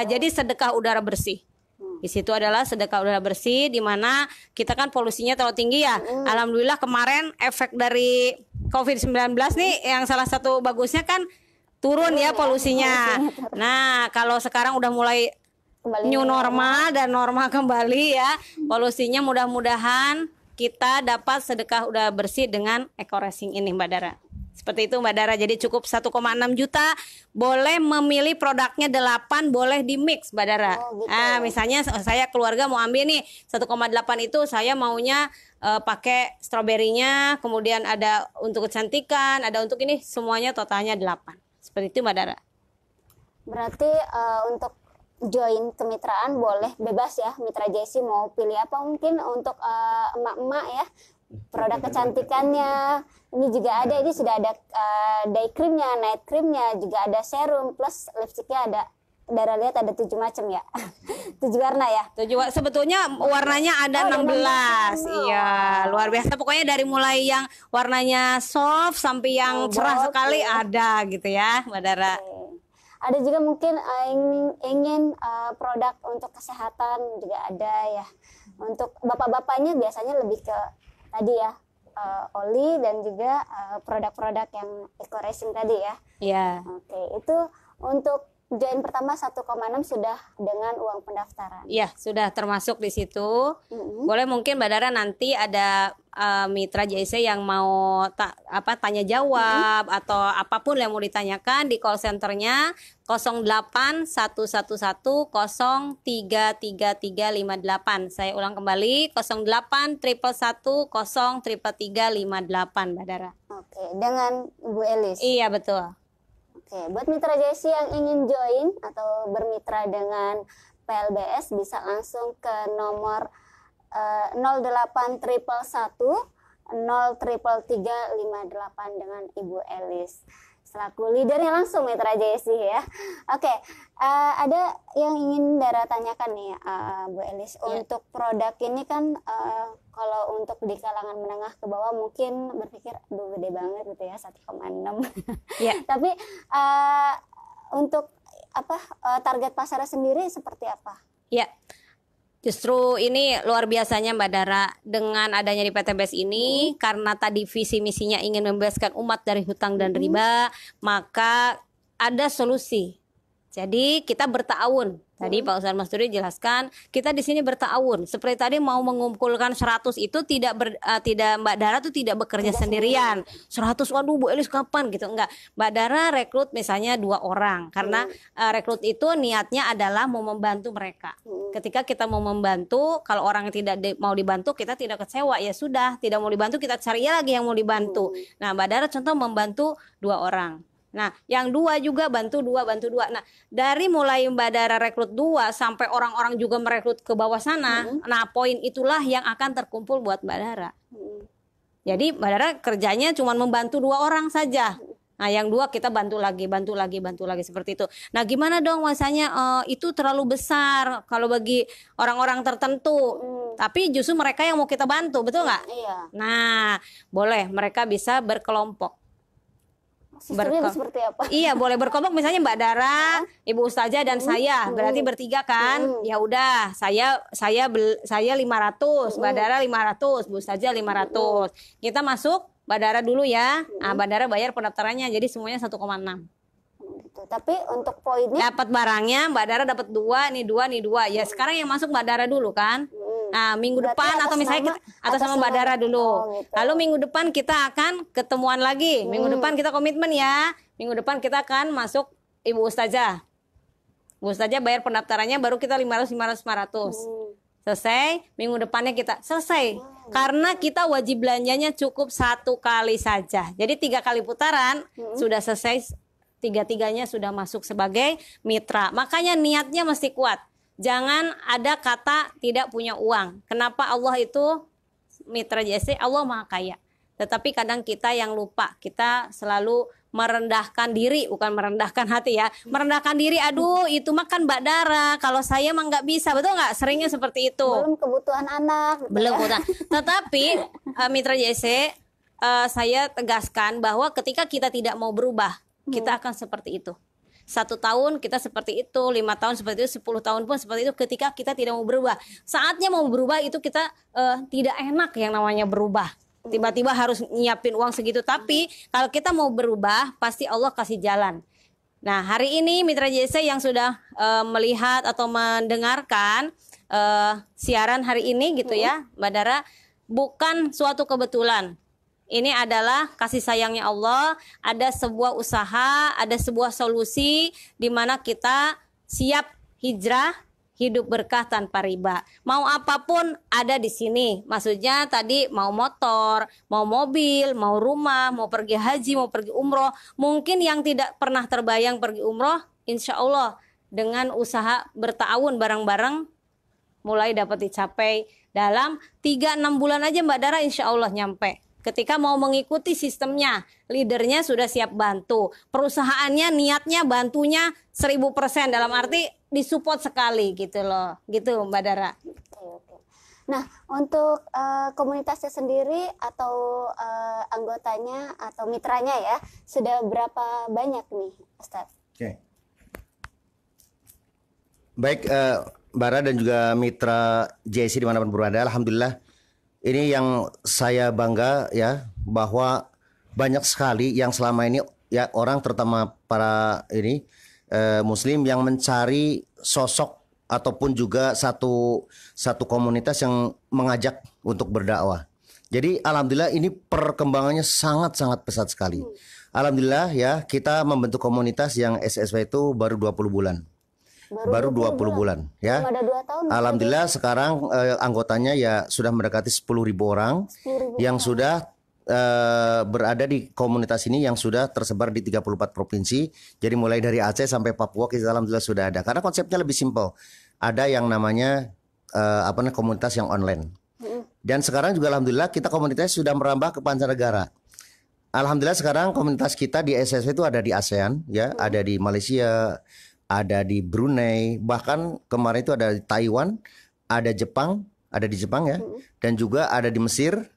Jadi sedekah udara bersih. Di situ adalah sedekah udara bersih, di mana kita kan polusinya terlalu tinggi ya. Alhamdulillah kemarin efek dari COVID-19 nih yang salah satu bagusnya kan turun ya polusinya. Nah, kalau sekarang udah mulai new normal dan normal kembali ya, polusinya mudah-mudahan kita dapat sedekah udara bersih dengan EcoRacing ini Mbak Dara. Seperti itu Mbak Dara. Jadi cukup 1,6 juta, boleh memilih produknya 8, boleh di mix Mbak Dara. Oh, gitu. Misalnya saya keluarga mau ambil nih 1,8 itu saya maunya pakai stroberinya, kemudian ada untuk kecantikan, ada untuk ini, semuanya totalnya 8. Seperti itu Mbak Dara. Berarti untuk join kemitraan boleh bebas ya, mitra JC mau pilih apa, mungkin untuk emak-emak ya, produk kecantikannya ini juga ada. Ini sudah ada day creamnya, night creamnya, juga ada serum, plus lipstiknya ada. Dara lihat ada 7 macam ya. 7 warna ya. Sebetulnya warnanya ada 16. Iya, luar biasa. Pokoknya dari mulai yang warnanya soft sampai yang cerah sekali ada gitu ya, Mbak Dara. Ada juga mungkin ingin produk untuk kesehatan juga ada ya. Untuk bapak-bapaknya biasanya lebih ke tadi ya, oli dan juga produk-produk yang EcoRacing tadi ya. Iya. Oke, itu untuk join pertama 1,6 sudah dengan uang pendaftaran. Iya, sudah termasuk di situ. Boleh mungkin Mbak Dara nanti ada mitra JC yang mau tanya jawab atau apapun yang mau ditanyakan di call centernya 0811033358. Saya ulang kembali 0811103358, Mbak Dara. Oke, dengan Ibu Elis. Iya, betul. Oke, buat mitra JC yang ingin join atau bermitra dengan PLBS bisa langsung ke nomor 08111033358 dengan Ibu Elis selaku leadernya langsung mitra JSI ya. Oke, ada yang ingin Dara tanyakan nih Bu Elis. Untuk produk ini kan kalau untuk di kalangan menengah ke bawah mungkin berpikir aduh gede banget gitu ya 1,6. Ya. Tapi untuk target pasarnya sendiri seperti apa? Ya. Justru ini luar biasanya Mbak Dara dengan adanya di PTBS ini karena tadi visi misinya ingin membebaskan umat dari hutang dan riba, maka ada solusi. Jadi kita bertahun. Tadi Pak Ustadz Masturi jelaskan kita di sini bertahun. Seperti tadi mau mengumpulkan 100 itu tidak Mbak Dara tuh tidak bekerja sendirian. 100 waduh Bu Elis kapan gitu enggak. Mbak Dara rekrut misalnya 2 orang karena rekrut itu niatnya adalah mau membantu mereka. Ketika kita mau membantu, kalau orang yang tidak mau dibantu kita tidak kecewa, ya sudah, tidak mau dibantu kita cari lagi yang mau dibantu. Nah, Mbak Dara contoh membantu 2 orang. Nah, yang 2 juga bantu 2. Nah, dari mulai Mbak Dara rekrut 2 sampai orang-orang juga merekrut ke bawah sana, nah poin itulah yang akan terkumpul buat Mbak Dara. Jadi Mbak Dara kerjanya cuma membantu 2 orang saja. Nah, yang 2 kita bantu lagi seperti itu. Nah, gimana dong masanya itu terlalu besar kalau bagi orang-orang tertentu. Tapi justru mereka yang mau kita bantu, betul nggak? Iya. Nah, boleh mereka bisa berkelompok. Sistemnya seperti apa? Iya, boleh berkelompok misalnya Mbak Dara, Ibu Ustazah dan saya, berarti bertiga kan? Ya udah, saya 500, Mbak Dara 500, Bu Ustazah 500. Kita masuk Mbak Dara dulu ya. Nah, Mbak Dara bayar pendaftarannya jadi semuanya 1,6. Gitu. Tapi untuk poinnya dapat barangnya Mbak Dara dapat 2, nih 2. Ya, sekarang yang masuk Mbak Dara dulu kan? Nah, minggu depan atau misalnya atas nama Mbak Dara dulu. Gitu. Lalu minggu depan kita akan ketemuan lagi. Minggu depan kita komitmen ya. Minggu depan kita akan masuk Ibu Ustazah. Ibu Ustazah bayar pendaftarannya baru kita 500. Selesai, minggu depannya kita selesai. Karena kita wajib belanjanya cukup 1 kali saja. Jadi 3 kali putaran sudah selesai, 3-tiganya sudah masuk sebagai mitra. Makanya niatnya mesti kuat. Jangan ada kata tidak punya uang. Kenapa Allah itu mitra JSC? Allah Maha Kaya. Tetapi kadang kita yang lupa, kita selalu merendahkan diri, bukan merendahkan hati ya. Merendahkan diri, aduh itu mah kan Mbak Dara, kalau saya mah nggak bisa, betul nggak? Seringnya seperti itu. Belum kebutuhan anak. Belum kebutuhan. Tetapi mitra JSC, saya tegaskan bahwa ketika kita tidak mau berubah, kita akan seperti itu. 1 tahun kita seperti itu, 5 tahun seperti itu, 10 tahun pun seperti itu ketika kita tidak mau berubah. Saatnya mau berubah itu kita tidak enak yang namanya berubah. Tiba-tiba harus nyiapin uang segitu. Tapi kalau kita mau berubah, pasti Allah kasih jalan. Nah, hari ini Mitra JC yang sudah melihat atau mendengarkan siaran hari ini gitu ya, Mbak Dara, bukan suatu kebetulan. Ini adalah kasih sayangnya Allah, ada sebuah usaha, ada sebuah solusi di mana kita siap hijrah, hidup berkah tanpa riba. Mau apapun ada di sini. Maksudnya tadi mau motor, mau mobil, mau rumah, mau pergi haji, mau pergi umroh. Mungkin yang tidak pernah terbayang pergi umroh, insya Allah dengan usaha bertahun bareng-bareng mulai dapat dicapai dalam 3-6 bulan aja Mbak Dara insya Allah nyampe. Ketika mau mengikuti sistemnya, leadernya sudah siap bantu. Perusahaannya niatnya bantunya 1000%, dalam arti disupport sekali gitu loh. Gitu Mbak Dara. Oke. Nah, untuk komunitasnya sendiri atau anggotanya atau mitranya ya, sudah berapa banyak nih Ustadz? Oke. Baik, Bara dan juga mitra JSC dimanapun berada, alhamdulillah. Ini yang saya bangga ya, bahwa banyak sekali yang selama ini ya orang terutama para ini muslim yang mencari sosok ataupun juga satu komunitas yang mengajak untuk berdakwah. Jadi alhamdulillah ini perkembangannya sangat-sangat pesat sekali. Alhamdulillah ya, kita membentuk komunitas yang SSW itu baru 20 bulan. Baru 20 bulan ya. Belum ada 2 tahun. Alhamdulillah sekarang anggotanya ya sudah mendekati 10.000 orang 10.000 yang sudah berada di komunitas ini, yang sudah tersebar di 34 provinsi. Jadi mulai dari Aceh sampai Papua kita alhamdulillah sudah ada. Karena konsepnya lebih simpel. Ada yang namanya komunitas yang online. Dan sekarang juga alhamdulillah kita komunitas sudah merambah ke pancanegara. Alhamdulillah sekarang komunitas kita di SSW itu ada di ASEAN ya, ada di Malaysia, ada di Brunei, bahkan kemarin itu ada di Taiwan, ada Jepang, ada di Jepang ya, dan juga ada di Mesir,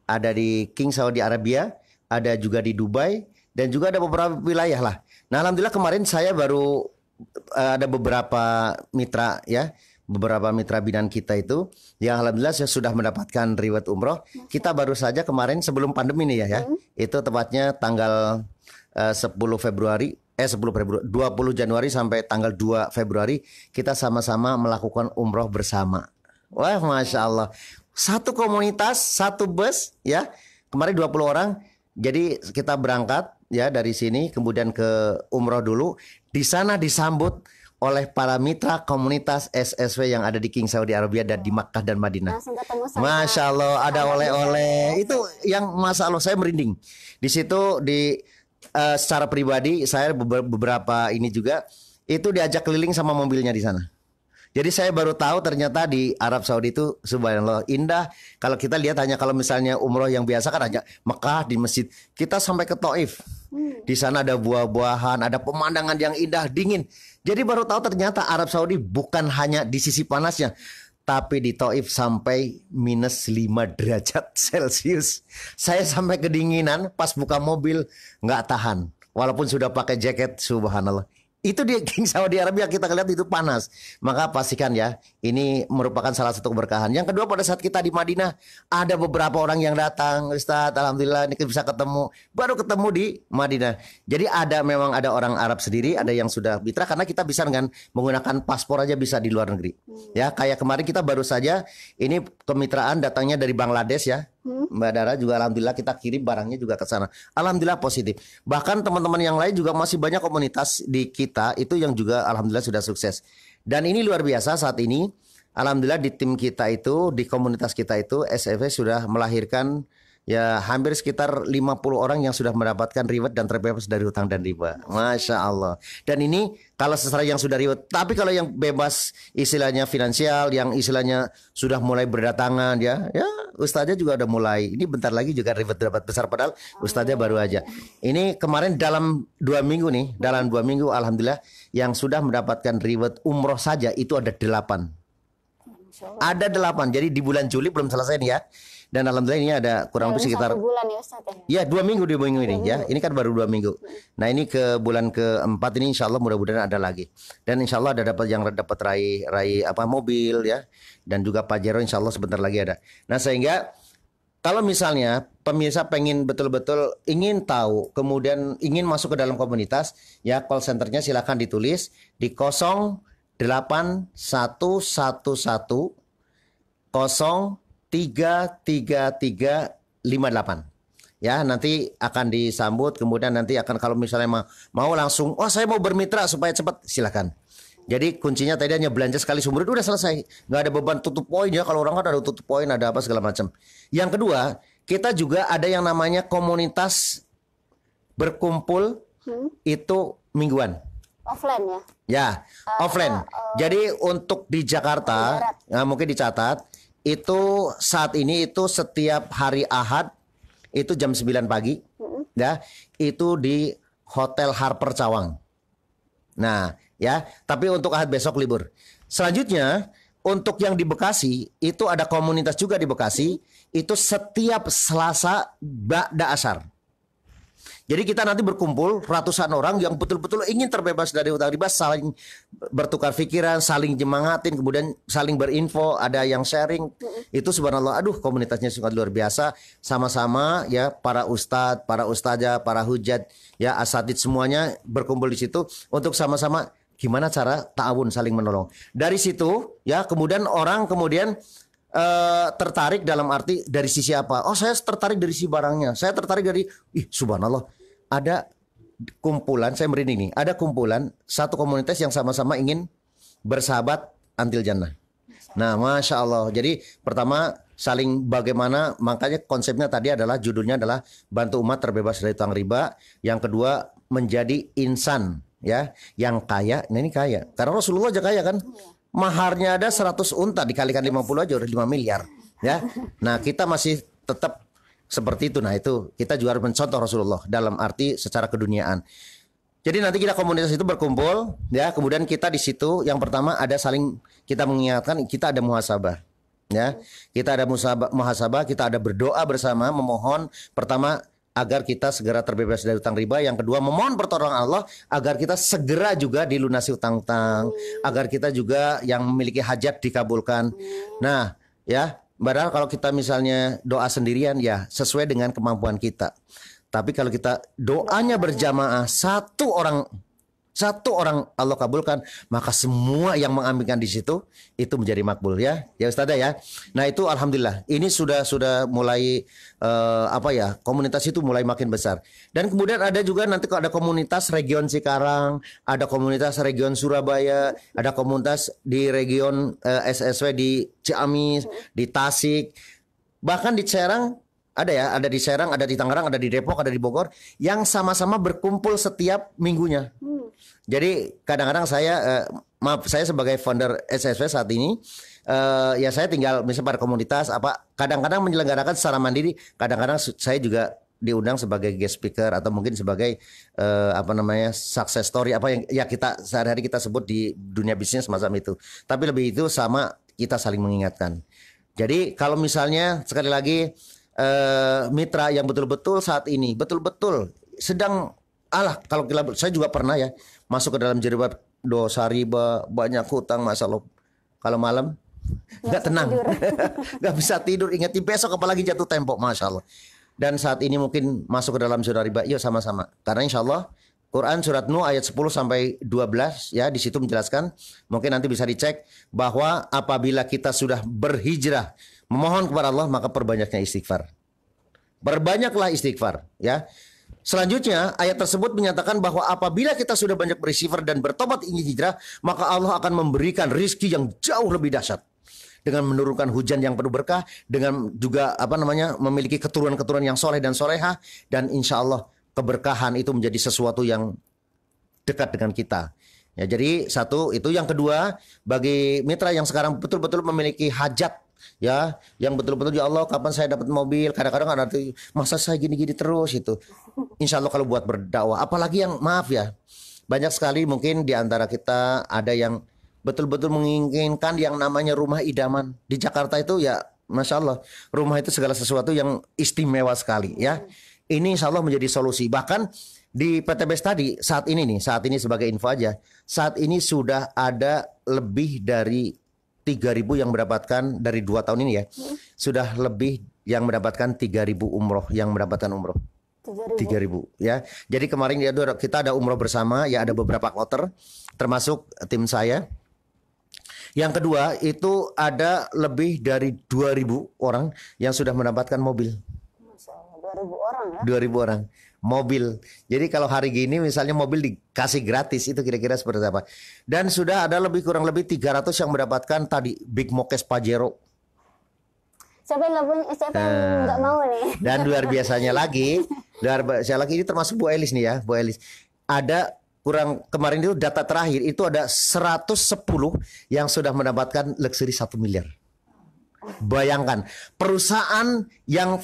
ada di King Saudi Arabia, ada juga di Dubai, dan juga ada beberapa wilayah lah. Nah alhamdulillah kemarin saya baru ada beberapa mitra ya, beberapa mitra binaan kita itu yang alhamdulillah sudah mendapatkan riwayat umroh. Kita baru saja kemarin sebelum pandemi nih ya, itu tepatnya tanggal 10 Februari 20 Januari sampai tanggal 2 Februari kita sama-sama melakukan umroh bersama. Wah, Masya Allah. Satu komunitas, satu bus ya. Kemarin 20 orang. Jadi kita berangkat ya dari sini kemudian ke umroh dulu. Di sana disambut oleh para mitra komunitas SSW yang ada di King Saudi Arabia dan di Makkah dan Madinah. Langsung ketemu sama Masya Allah, ada oleh-oleh. Itu yang Masya Allah saya merinding. Di situ secara pribadi saya beberapa ini juga itu diajak keliling sama mobilnya di sana. Jadi saya baru tahu ternyata di Arab Saudi itu subhanallah indah. Kalau kita lihat hanya kalau misalnya umroh yang biasa kan hanya Mekah di masjid. Kita sampai ke Taif. Di sana ada buah-buahan, ada pemandangan yang indah, dingin. Jadi baru tahu ternyata Arab Saudi bukan hanya di sisi panasnya, tapi di Taif sampai minus 5 derajat Celcius. Saya sampai kedinginan pas buka mobil nggak tahan. Walaupun sudah pakai jaket, subhanallah. Itu di King Saudi Arabia kita lihat itu panas. Maka pastikan ya, ini merupakan salah satu keberkahan. Yang kedua pada saat kita di Madinah, ada beberapa orang yang datang, Ustadz, alhamdulillah ini bisa ketemu. Baru ketemu di Madinah. Jadi memang ada orang Arab sendiri, ada yang sudah mitra karena kita bisa dengan menggunakan paspor aja bisa di luar negeri. Ya, kayak kemarin kita baru saja ini kemitraan datangnya dari Bangladesh ya. Mbak Dara juga alhamdulillah kita kirim barangnya juga ke sana. Alhamdulillah positif. Bahkan teman-teman yang lain juga masih banyak komunitas di kita itu yang juga alhamdulillah sudah sukses. Dan ini luar biasa saat ini. Alhamdulillah di tim kita itu, di komunitas kita itu SFW sudah melahirkan ya hampir sekitar 50 orang yang sudah mendapatkan riwayat dan terbebas dari hutang dan riba. Masya Allah. Dan ini kalau secara yang sudah riwayat. Tapi kalau yang bebas istilahnya finansial, yang istilahnya sudah mulai berdatangan ya Ustaznya juga udah mulai. Ini bentar lagi juga riwayat dapat besar padahal Ustaznya baru aja. Ini kemarin dalam 2 minggu nih, dalam 2 minggu alhamdulillah yang sudah mendapatkan riwayat umroh saja itu ada 8. Ada 8. Jadi di bulan Juli belum selesai nih ya. Dan alhamdulillah ini ada kurang lebih sekitar 1 bulan ya Ustaz ya. Ya 2 minggu di minggu ini ya. Ini kan baru 2 minggu. Nah ini ke bulan keempat ini insya Allah mudah-mudahan ada lagi. Dan insya Allah ada yang dapat raih mobil ya. Dan juga Pajero insya Allah sebentar lagi ada. Nah sehingga kalau misalnya pemirsa pengen betul-betul ingin tahu kemudian ingin masuk ke dalam komunitas ya call centernya silakan ditulis di 08111 03358 ya nanti akan disambut kemudian nanti akan kalau misalnya mau langsung saya mau bermitra supaya cepat silakan. Jadi kuncinya tadi hanya belanja sekali seumur hidup udah selesai, nggak ada beban tutup poin ya. Kalau orang kan ada tutup poin ada apa segala macam. Yang kedua kita juga ada yang namanya komunitas berkumpul itu mingguan. Offline ya? Ya offline. Jadi untuk di Jakarta mungkin dicatat. Itu saat ini itu setiap hari Ahad itu jam 9 pagi ya itu di Hotel Harper Cawang. Nah ya tapi untuk Ahad besok libur. Selanjutnya untuk yang di Bekasi itu ada komunitas juga di Bekasi itu setiap Selasa ba'da asar. Jadi kita nanti berkumpul ratusan orang yang betul-betul ingin terbebas dari hutang riba, saling bertukar pikiran, saling nyemangatin, kemudian saling berinfo, ada yang sharing. Itu subhanallah, komunitasnya sangat luar biasa. Sama-sama ya para ustadz, para ustazah, para hujat, ya asatid semuanya berkumpul di situ untuk sama-sama gimana cara ta'awun saling menolong. Dari situ ya kemudian orang tertarik dalam arti dari sisi apa? Oh, saya tertarik dari sisi barangnya. Saya tertarik dari subhanallah. Ada kumpulan, saya merinding nih. Ada kumpulan satu komunitas yang sama-sama ingin bersahabat antil jannah. Nah, masya Allah. Jadi pertama saling bagaimana, makanya konsepnya tadi adalah judulnya adalah bantu umat terbebas dari utang riba. Yang kedua menjadi insan ya, yang kaya. Nah ini kaya. Karena Rasulullah aja kaya kan. Maharnya ada 100 unta dikalikan 50 aja udah 5 miliar ya. Nah, kita masih tetap seperti itu. Nah, itu kita juga harus mencontoh Rasulullah dalam arti secara keduniaan. Jadi nanti kita komunitas itu berkumpul ya, kemudian kita di situ yang pertama ada saling kita mengingatkan, kita ada muhasabah ya. Kita ada muhasabah, kita ada berdoa bersama memohon pertama agar kita segera terbebas dari utang riba, yang kedua memohon pertolongan Allah agar kita segera juga dilunasi utang-utang, agar kita juga yang memiliki hajat dikabulkan. Nah, ya, padahal kalau kita misalnya doa sendirian ya sesuai dengan kemampuan kita. Tapi kalau kita doanya berjamaah satu orang Allah kabulkan, maka semua yang mengaminkan di situ itu menjadi makbul ya. Ya Ustazah ya. Nah, itu alhamdulillah. Ini sudah mulai komunitas itu mulai makin besar. Dan kemudian ada juga nanti kalau ada komunitas region Cikarang, ada komunitas region Surabaya, ada komunitas di region SSW di Ciamis, di Tasik, bahkan di Serang. Ada di Serang, ada di Tangerang, ada di Depok, ada di Bogor yang sama-sama berkumpul setiap minggunya. Jadi kadang-kadang saya sebagai founder SSW saat ini ya saya tinggal misalnya pada komunitas kadang-kadang menyelenggarakan secara mandiri, kadang-kadang saya juga diundang sebagai guest speaker atau mungkin sebagai success story apa yang ya kita sehari-hari kita sebut di dunia bisnis semacam itu. Tapi lebih itu sama kita saling mengingatkan. Jadi kalau misalnya sekali lagi mitra yang betul-betul saat ini betul-betul sedang kalau saya juga pernah ya masuk ke dalam jerat dosa riba, banyak hutang, masalah kalau malam nggak tenang, nggak bisa tidur, ingetin besok apalagi jatuh tempo, masya Allah. Dan saat ini mungkin masuk ke dalam zona riba, yuk sama-sama, karena insya Allah Quran surat Nuh ayat 10 sampai 12 ya, di situ menjelaskan, mungkin nanti bisa dicek bahwa apabila kita sudah berhijrah memohon kepada Allah, maka perbanyaknya istighfar. Berbanyaklah istighfar ya. Selanjutnya ayat tersebut menyatakan bahwa apabila kita sudah banyak beristighfar dan bertobat ingin hijrah, maka Allah akan memberikan rizki yang jauh lebih dahsyat. Dengan menurunkan hujan yang penuh berkah, dengan juga memiliki keturunan-keturunan yang soleh dan soleha, dan insya Allah keberkahan itu menjadi sesuatu yang dekat dengan kita. Ya, jadi satu itu, yang kedua bagi mitra yang sekarang betul-betul memiliki hajat ya, yang betul-betul ya Allah kapan saya dapat mobil, kadang-kadang ada masa saya gini-gini terus itu. Insya Allah kalau buat berdakwah, apalagi yang maaf ya, banyak sekali mungkin di antara kita ada yang betul-betul menginginkan yang namanya rumah idaman di Jakarta itu ya, masya Allah rumah itu segala sesuatu yang istimewa sekali ya. Ini insya Allah menjadi solusi. Bahkan di PTBS tadi saat ini sebagai info aja, saat ini sudah ada lebih dari 3.000 yang mendapatkan dari 2 tahun ini ya. Sudah lebih yang mendapatkan 3.000 umroh, yang mendapatkan umroh. 3.000 ya. Jadi kemarin kita ada umroh bersama ya, ada beberapa kloter termasuk tim saya. Yang kedua itu ada lebih dari 2.000 orang yang sudah mendapatkan mobil. 2.000 orang ya. 2.000 orang mobil. Jadi kalau hari gini misalnya mobil dikasih gratis, itu kira-kira seperti apa. Dan sudah ada kurang lebih 300 yang mendapatkan tadi Big Mokes Pajero. Siapa yang nggak mau nih. Dan luar biasanya lagi ini termasuk Bu Elis nih ya, Bu Elis. Ada kemarin itu data terakhir itu ada 110 yang sudah mendapatkan luxury 1 miliar. Bayangkan, perusahaan yang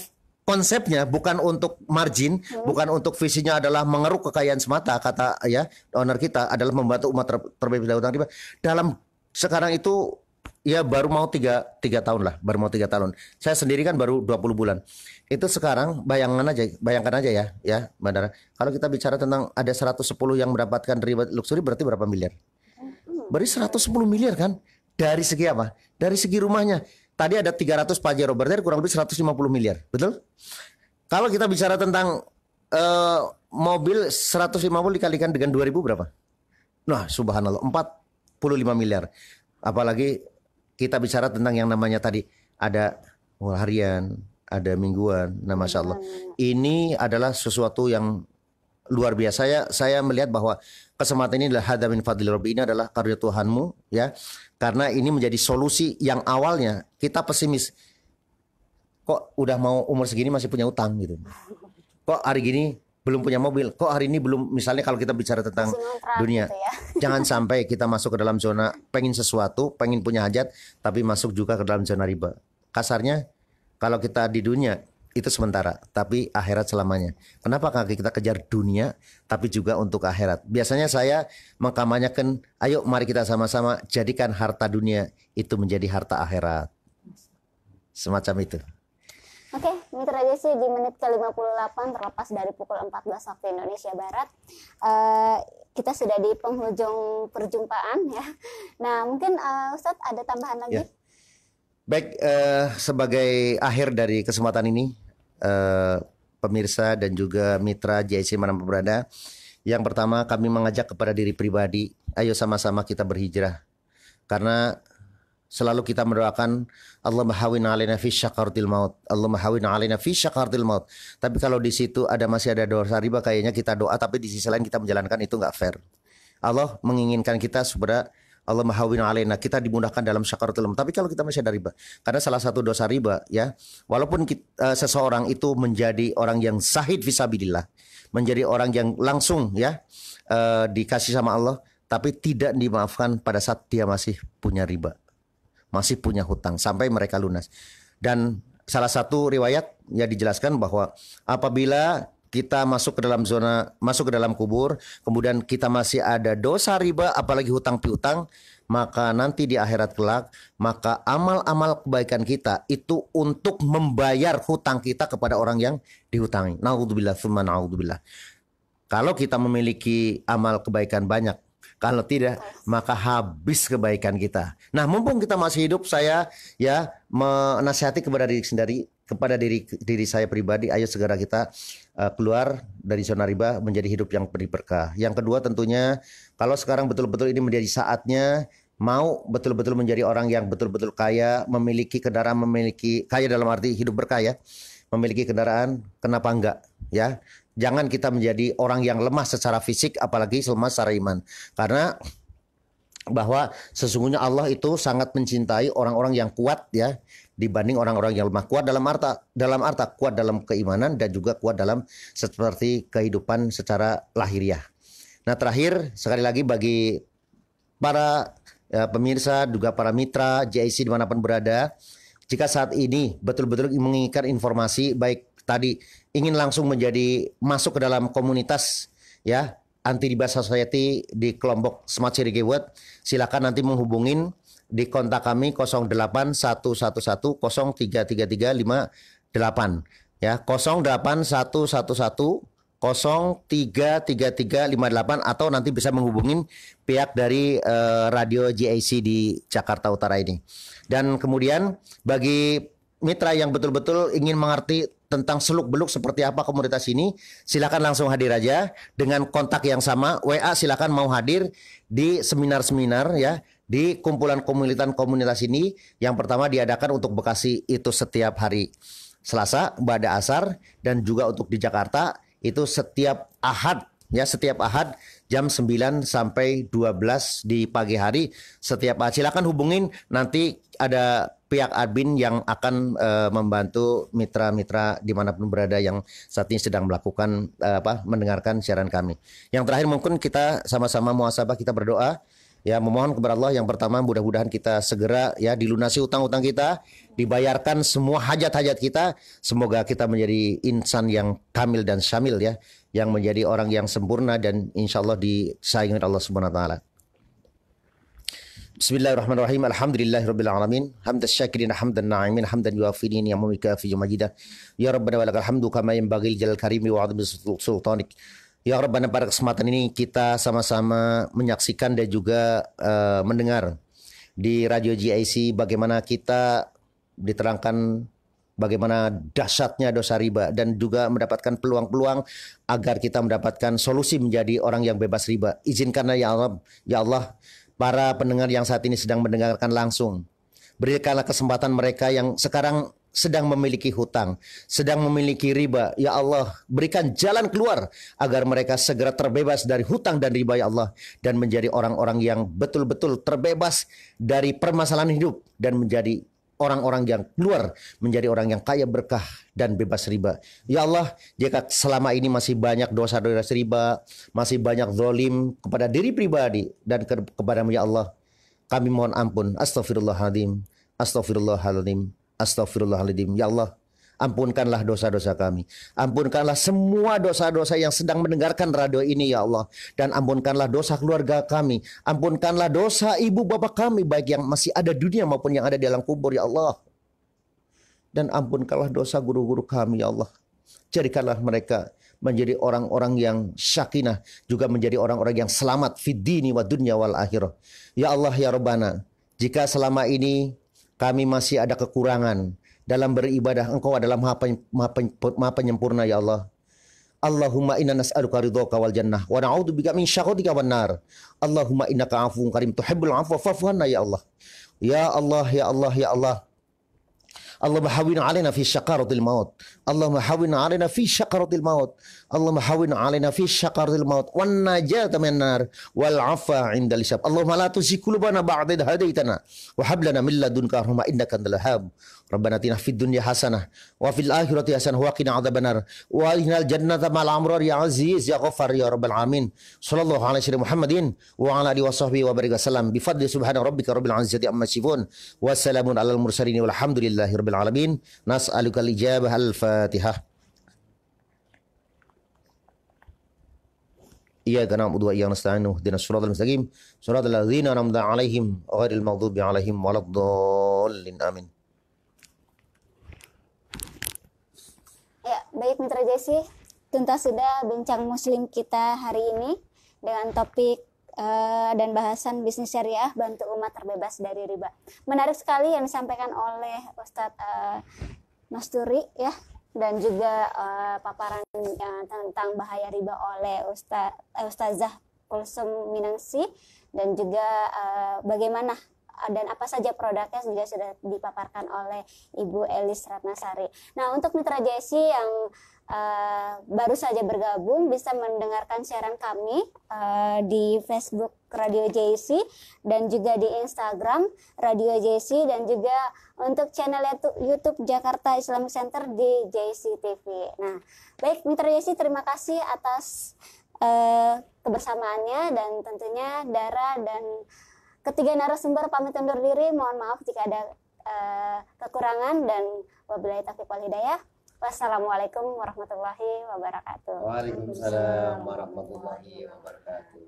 konsepnya bukan untuk margin, bukan untuk visinya adalah mengeruk kekayaan semata, kata ya owner kita adalah membantu umat terbebas dari utang riba. Dalam sekarang itu ya baru mau 3 tahun lah, baru mau 3 tahun. Saya sendiri kan baru 20 bulan. Itu sekarang bayangkan aja ya Bandara. Kalau kita bicara tentang ada 110 yang mendapatkan riba luxury, berarti berapa miliar? Berarti 110 miliar kan? Dari segi apa? Dari segi rumahnya. Tadi ada 300 Pajero, berarti kurang lebih 150 miliar, betul? Kalau kita bicara tentang mobil 150 dikalikan dengan 2.000 berapa? Nah, subhanallah, 45 miliar. Apalagi kita bicara tentang yang namanya tadi ada harian, ada mingguan. Nah, masya Allah, ini adalah sesuatu yang luar biasa. Saya melihat bahwa kesempatan ini adalah hada min fadli rabbi, ini adalah karunia Tuhanmu, ya. Karena ini menjadi solusi yang awalnya kita pesimis. Kok udah mau umur segini masih punya utang gitu. Kok hari gini belum punya mobil. Kok hari ini belum, misalnya kalau kita bicara tentang dunia. Gitu ya. Jangan sampai kita masuk ke dalam zona pengen sesuatu, pengen punya hajat, tapi masuk juga ke dalam zona riba. Kasarnya, kalau kita di dunia itu sementara, tapi akhirat selamanya. Kenapa kita kejar dunia, tapi juga untuk akhirat? Biasanya saya mengkampanyekan, ayo mari kita sama-sama jadikan harta dunia itu menjadi harta akhirat. Semacam itu. Oke, Mitra JSC di menit ke-58 terlepas dari pukul 14 waktu Indonesia Barat. Kita sudah di penghujung perjumpaan ya. Nah, mungkin Ustadz ada tambahan lagi? Ya. Baik, sebagai akhir dari kesempatan ini, pemirsa dan juga mitra JSC manapun berada, yang pertama kami mengajak kepada diri pribadi, ayo sama-sama kita berhijrah. Karena selalu kita mendoakan Allahumma hawwin 'alaina fi syaqaratil maut. Allahumma hawwin 'alaina fi syaqaratil maut. Tapi kalau di situ masih ada dosa riba, kayaknya kita doa tapi di sisi lain kita menjalankan, itu enggak fair. Allah menginginkan kita supaya Allahumma hawwin 'alaina, kita dimudahkan dalam syaqaratil maut. Tapi kalau kita masih ada riba, karena salah satu dosa riba ya, walaupun seseorang itu menjadi orang yang zahid fisabilillah, menjadi orang yang langsung ya dikasih sama Allah, tapi tidak dimaafkan pada saat dia masih punya riba, masih punya hutang sampai mereka lunas. Dan salah satu riwayat ya dijelaskan bahwa apabila kita masuk ke dalam kubur, kemudian kita masih ada dosa riba, apalagi hutang piutang, maka nanti di akhirat kelak, maka amal-amal kebaikan kita itu untuk membayar hutang kita kepada orang yang dihutangi. Naudzubillah tsumma naudzubillah. Kalau kita memiliki amal kebaikan banyak, kalau tidak, maka habis kebaikan kita. Nah, mumpung kita masih hidup, saya ya menasihati kepada diri sendiri, kepada diri saya pribadi, ayo segera kita keluar dari zona riba menjadi hidup yang penuh berkah. Yang kedua tentunya, kalau sekarang betul-betul ini menjadi saatnya, mau betul-betul menjadi orang yang betul-betul kaya, memiliki kendaraan, kaya dalam arti hidup berkaya, memiliki kendaraan, kenapa enggak ya? Jangan kita menjadi orang yang lemah secara fisik, apalagi lemah secara iman. Karena bahwa sesungguhnya Allah itu sangat mencintai orang-orang yang kuat ya, dibanding orang-orang yang lemah. Kuat dalam arti kuat dalam keimanan dan juga kuat dalam seperti kehidupan secara lahiriah. Nah, terakhir sekali lagi bagi para pemirsa juga para mitra JIC dimanapun berada, jika saat ini betul-betul menginginkan informasi, baik tadi ingin langsung masuk ke dalam komunitas ya anti riba society di kelompok Smart City Keyword, silakan nanti menghubungin di kontak kami 08111033358 ya, 08111033358, atau nanti bisa menghubungin pihak dari radio JIC di Jakarta Utara ini. Dan kemudian bagi mitra yang betul-betul ingin mengerti tentang seluk-beluk seperti apa komunitas ini, silakan langsung hadir aja dengan kontak yang sama, WA silakan mau hadir di seminar-seminar ya, di kumpulan komunitas ini. Yang pertama diadakan untuk Bekasi itu setiap hari Selasa pada asar, dan juga untuk di Jakarta itu setiap Ahad ya, setiap Ahad jam 9 sampai 12 di pagi hari setiap Ahad. Silakan hubungin, nanti ada pihak admin yang akan membantu mitra-mitra dimanapun berada yang saat ini sedang melakukan mendengarkan siaran kami. Yang terakhir mungkin kita sama-sama muhasabah, kita berdoa ya, memohon kepada Allah. Yang pertama, mudah-mudahan kita segera ya dilunasi utang-utang kita, dibayarkan semua hajat-hajat kita. Semoga kita menjadi insan yang kamil dan syamil ya, yang menjadi orang yang sempurna dan insya Allah disayangi Allah Subhanahu wa taala. Bismillahirrahmanirrahim. Alhamdulillahirabbil alamin. Hamdas syakirin hamdan na'imin hamdan yuafini ni'amahu kafi majidah. Ya Rabbana walakal hamdu kama yanbaghi jalal karimi wa 'azimi sultanik. Ya Rabbana, pada kesempatan ini kita sama-sama menyaksikan dan juga mendengar di radio GIC bagaimana kita diterangkan bagaimana dahsyatnya dosa riba, dan juga mendapatkan peluang-peluang agar kita mendapatkan solusi menjadi orang yang bebas riba. Izinkanlah ya Allah, para pendengar yang saat ini sedang mendengarkan langsung, Berikanlah kesempatan mereka yang sekarang sedang memiliki hutang, sedang memiliki riba. Ya Allah, berikan jalan keluar agar mereka segera terbebas dari hutang dan riba ya Allah, dan menjadi orang-orang yang betul-betul terbebas dari permasalahan hidup dan menjadi orang-orang yang keluar menjadi orang yang kaya berkah dan bebas riba. Ya Allah, jika selama ini masih banyak dosa-dosa riba, masih banyak zalim kepada diri pribadi dan kepadamu ya Allah, kami mohon ampun. Astaghfirullahaladzim, astaghfirullahaladzim, astaghfirullahaladzim. Ya Allah, ampunkanlah dosa-dosa kami. Ampunkanlah semua dosa-dosa yang sedang mendengarkan radio ini ya Allah. Dan ampunkanlah dosa keluarga kami. Ampunkanlah dosa ibu bapak kami, baik yang masih ada dunia maupun yang ada di dalam kubur ya Allah. Dan ampunkanlah dosa guru-guru kami ya Allah. Jadikanlah mereka menjadi orang-orang yang syakinah, juga menjadi orang-orang yang selamat fid dini wa dunya wal akhirah. Ya Allah ya Rabbana, jika selama ini kami masih ada kekurangan dalam beribadah, Engkau adalah maha penyempurna ya Allah. Allahumma inna nas'aluka ridhaka wal jannah wa na'udzubika min syakhatika wan nar. Allahumma innaka afuwwun karim tuhibbul afwa fa'fu anna ya Allah. Ya Allah ya Allah ya Allah. Allahumma hawwin 'alaina fi syakaratil maut. Allahumma hawwin 'alaina fi syakaratil maut. Allahumma hawwin 'alaina fi syakaratil maut wan najata minan nar wal 'afwa 'indal hisab. Allahumma la tuzigh qulubana ba'da idh hadaitana wa hab lana min ladunka rahmah innaka antal wahhab. Rabbana atina fid dunya hasanah wa fil akhirati hasanah wa qina adzabannar wa adkhilnal jannata ma'al abrar ya aziz ya ghaffar ya rabbal alamin. Sallallahu alaihi wasallam Muhammadin wa ala alihi washabbihi wa barik wasallam bi fadli subhana rabbika rabbil izzati amma yasifun wa salamun alal mursalin walhamdulillahi rabbil alamin. Nas'aluka al-ijabah al-Fatihah. Iyyaka na'budu wa iyyaka nasta'in ihdinas siratal mustaqim siratal ladzina an'amta 'alaihim ghairil maghdubi 'alaihim waladdallin. Amin. Ya, baik Mitra Jesi, tuntas sudah bincang muslim kita hari ini dengan topik dan bahasan bisnis syariah bantu umat terbebas dari riba. Menarik sekali yang disampaikan oleh Ustadz Masturi ya, dan juga paparan tentang bahaya riba oleh Ustazah Kulsum Minangsi, dan juga bagaimana dan apa saja produknya juga sudah dipaparkan oleh Ibu Elis Ratnasari. Nah, untuk Mitra JSI yang baru saja bergabung bisa mendengarkan siaran kami di Facebook Radio JSI dan juga di Instagram Radio JSI, dan juga untuk channel YouTube Jakarta Islamic Center di JSI TV. Nah, baik Mitra JSI, terima kasih atas kebersamaannya, dan tentunya Dara dan ketiga narasumber pamit undur diri. Mohon maaf jika ada kekurangan, dan wabillahi taufiq wal hidayah. Wassalamualaikum warahmatullahi wabarakatuh. Waalaikumsalam warahmatullahi wabarakatuh.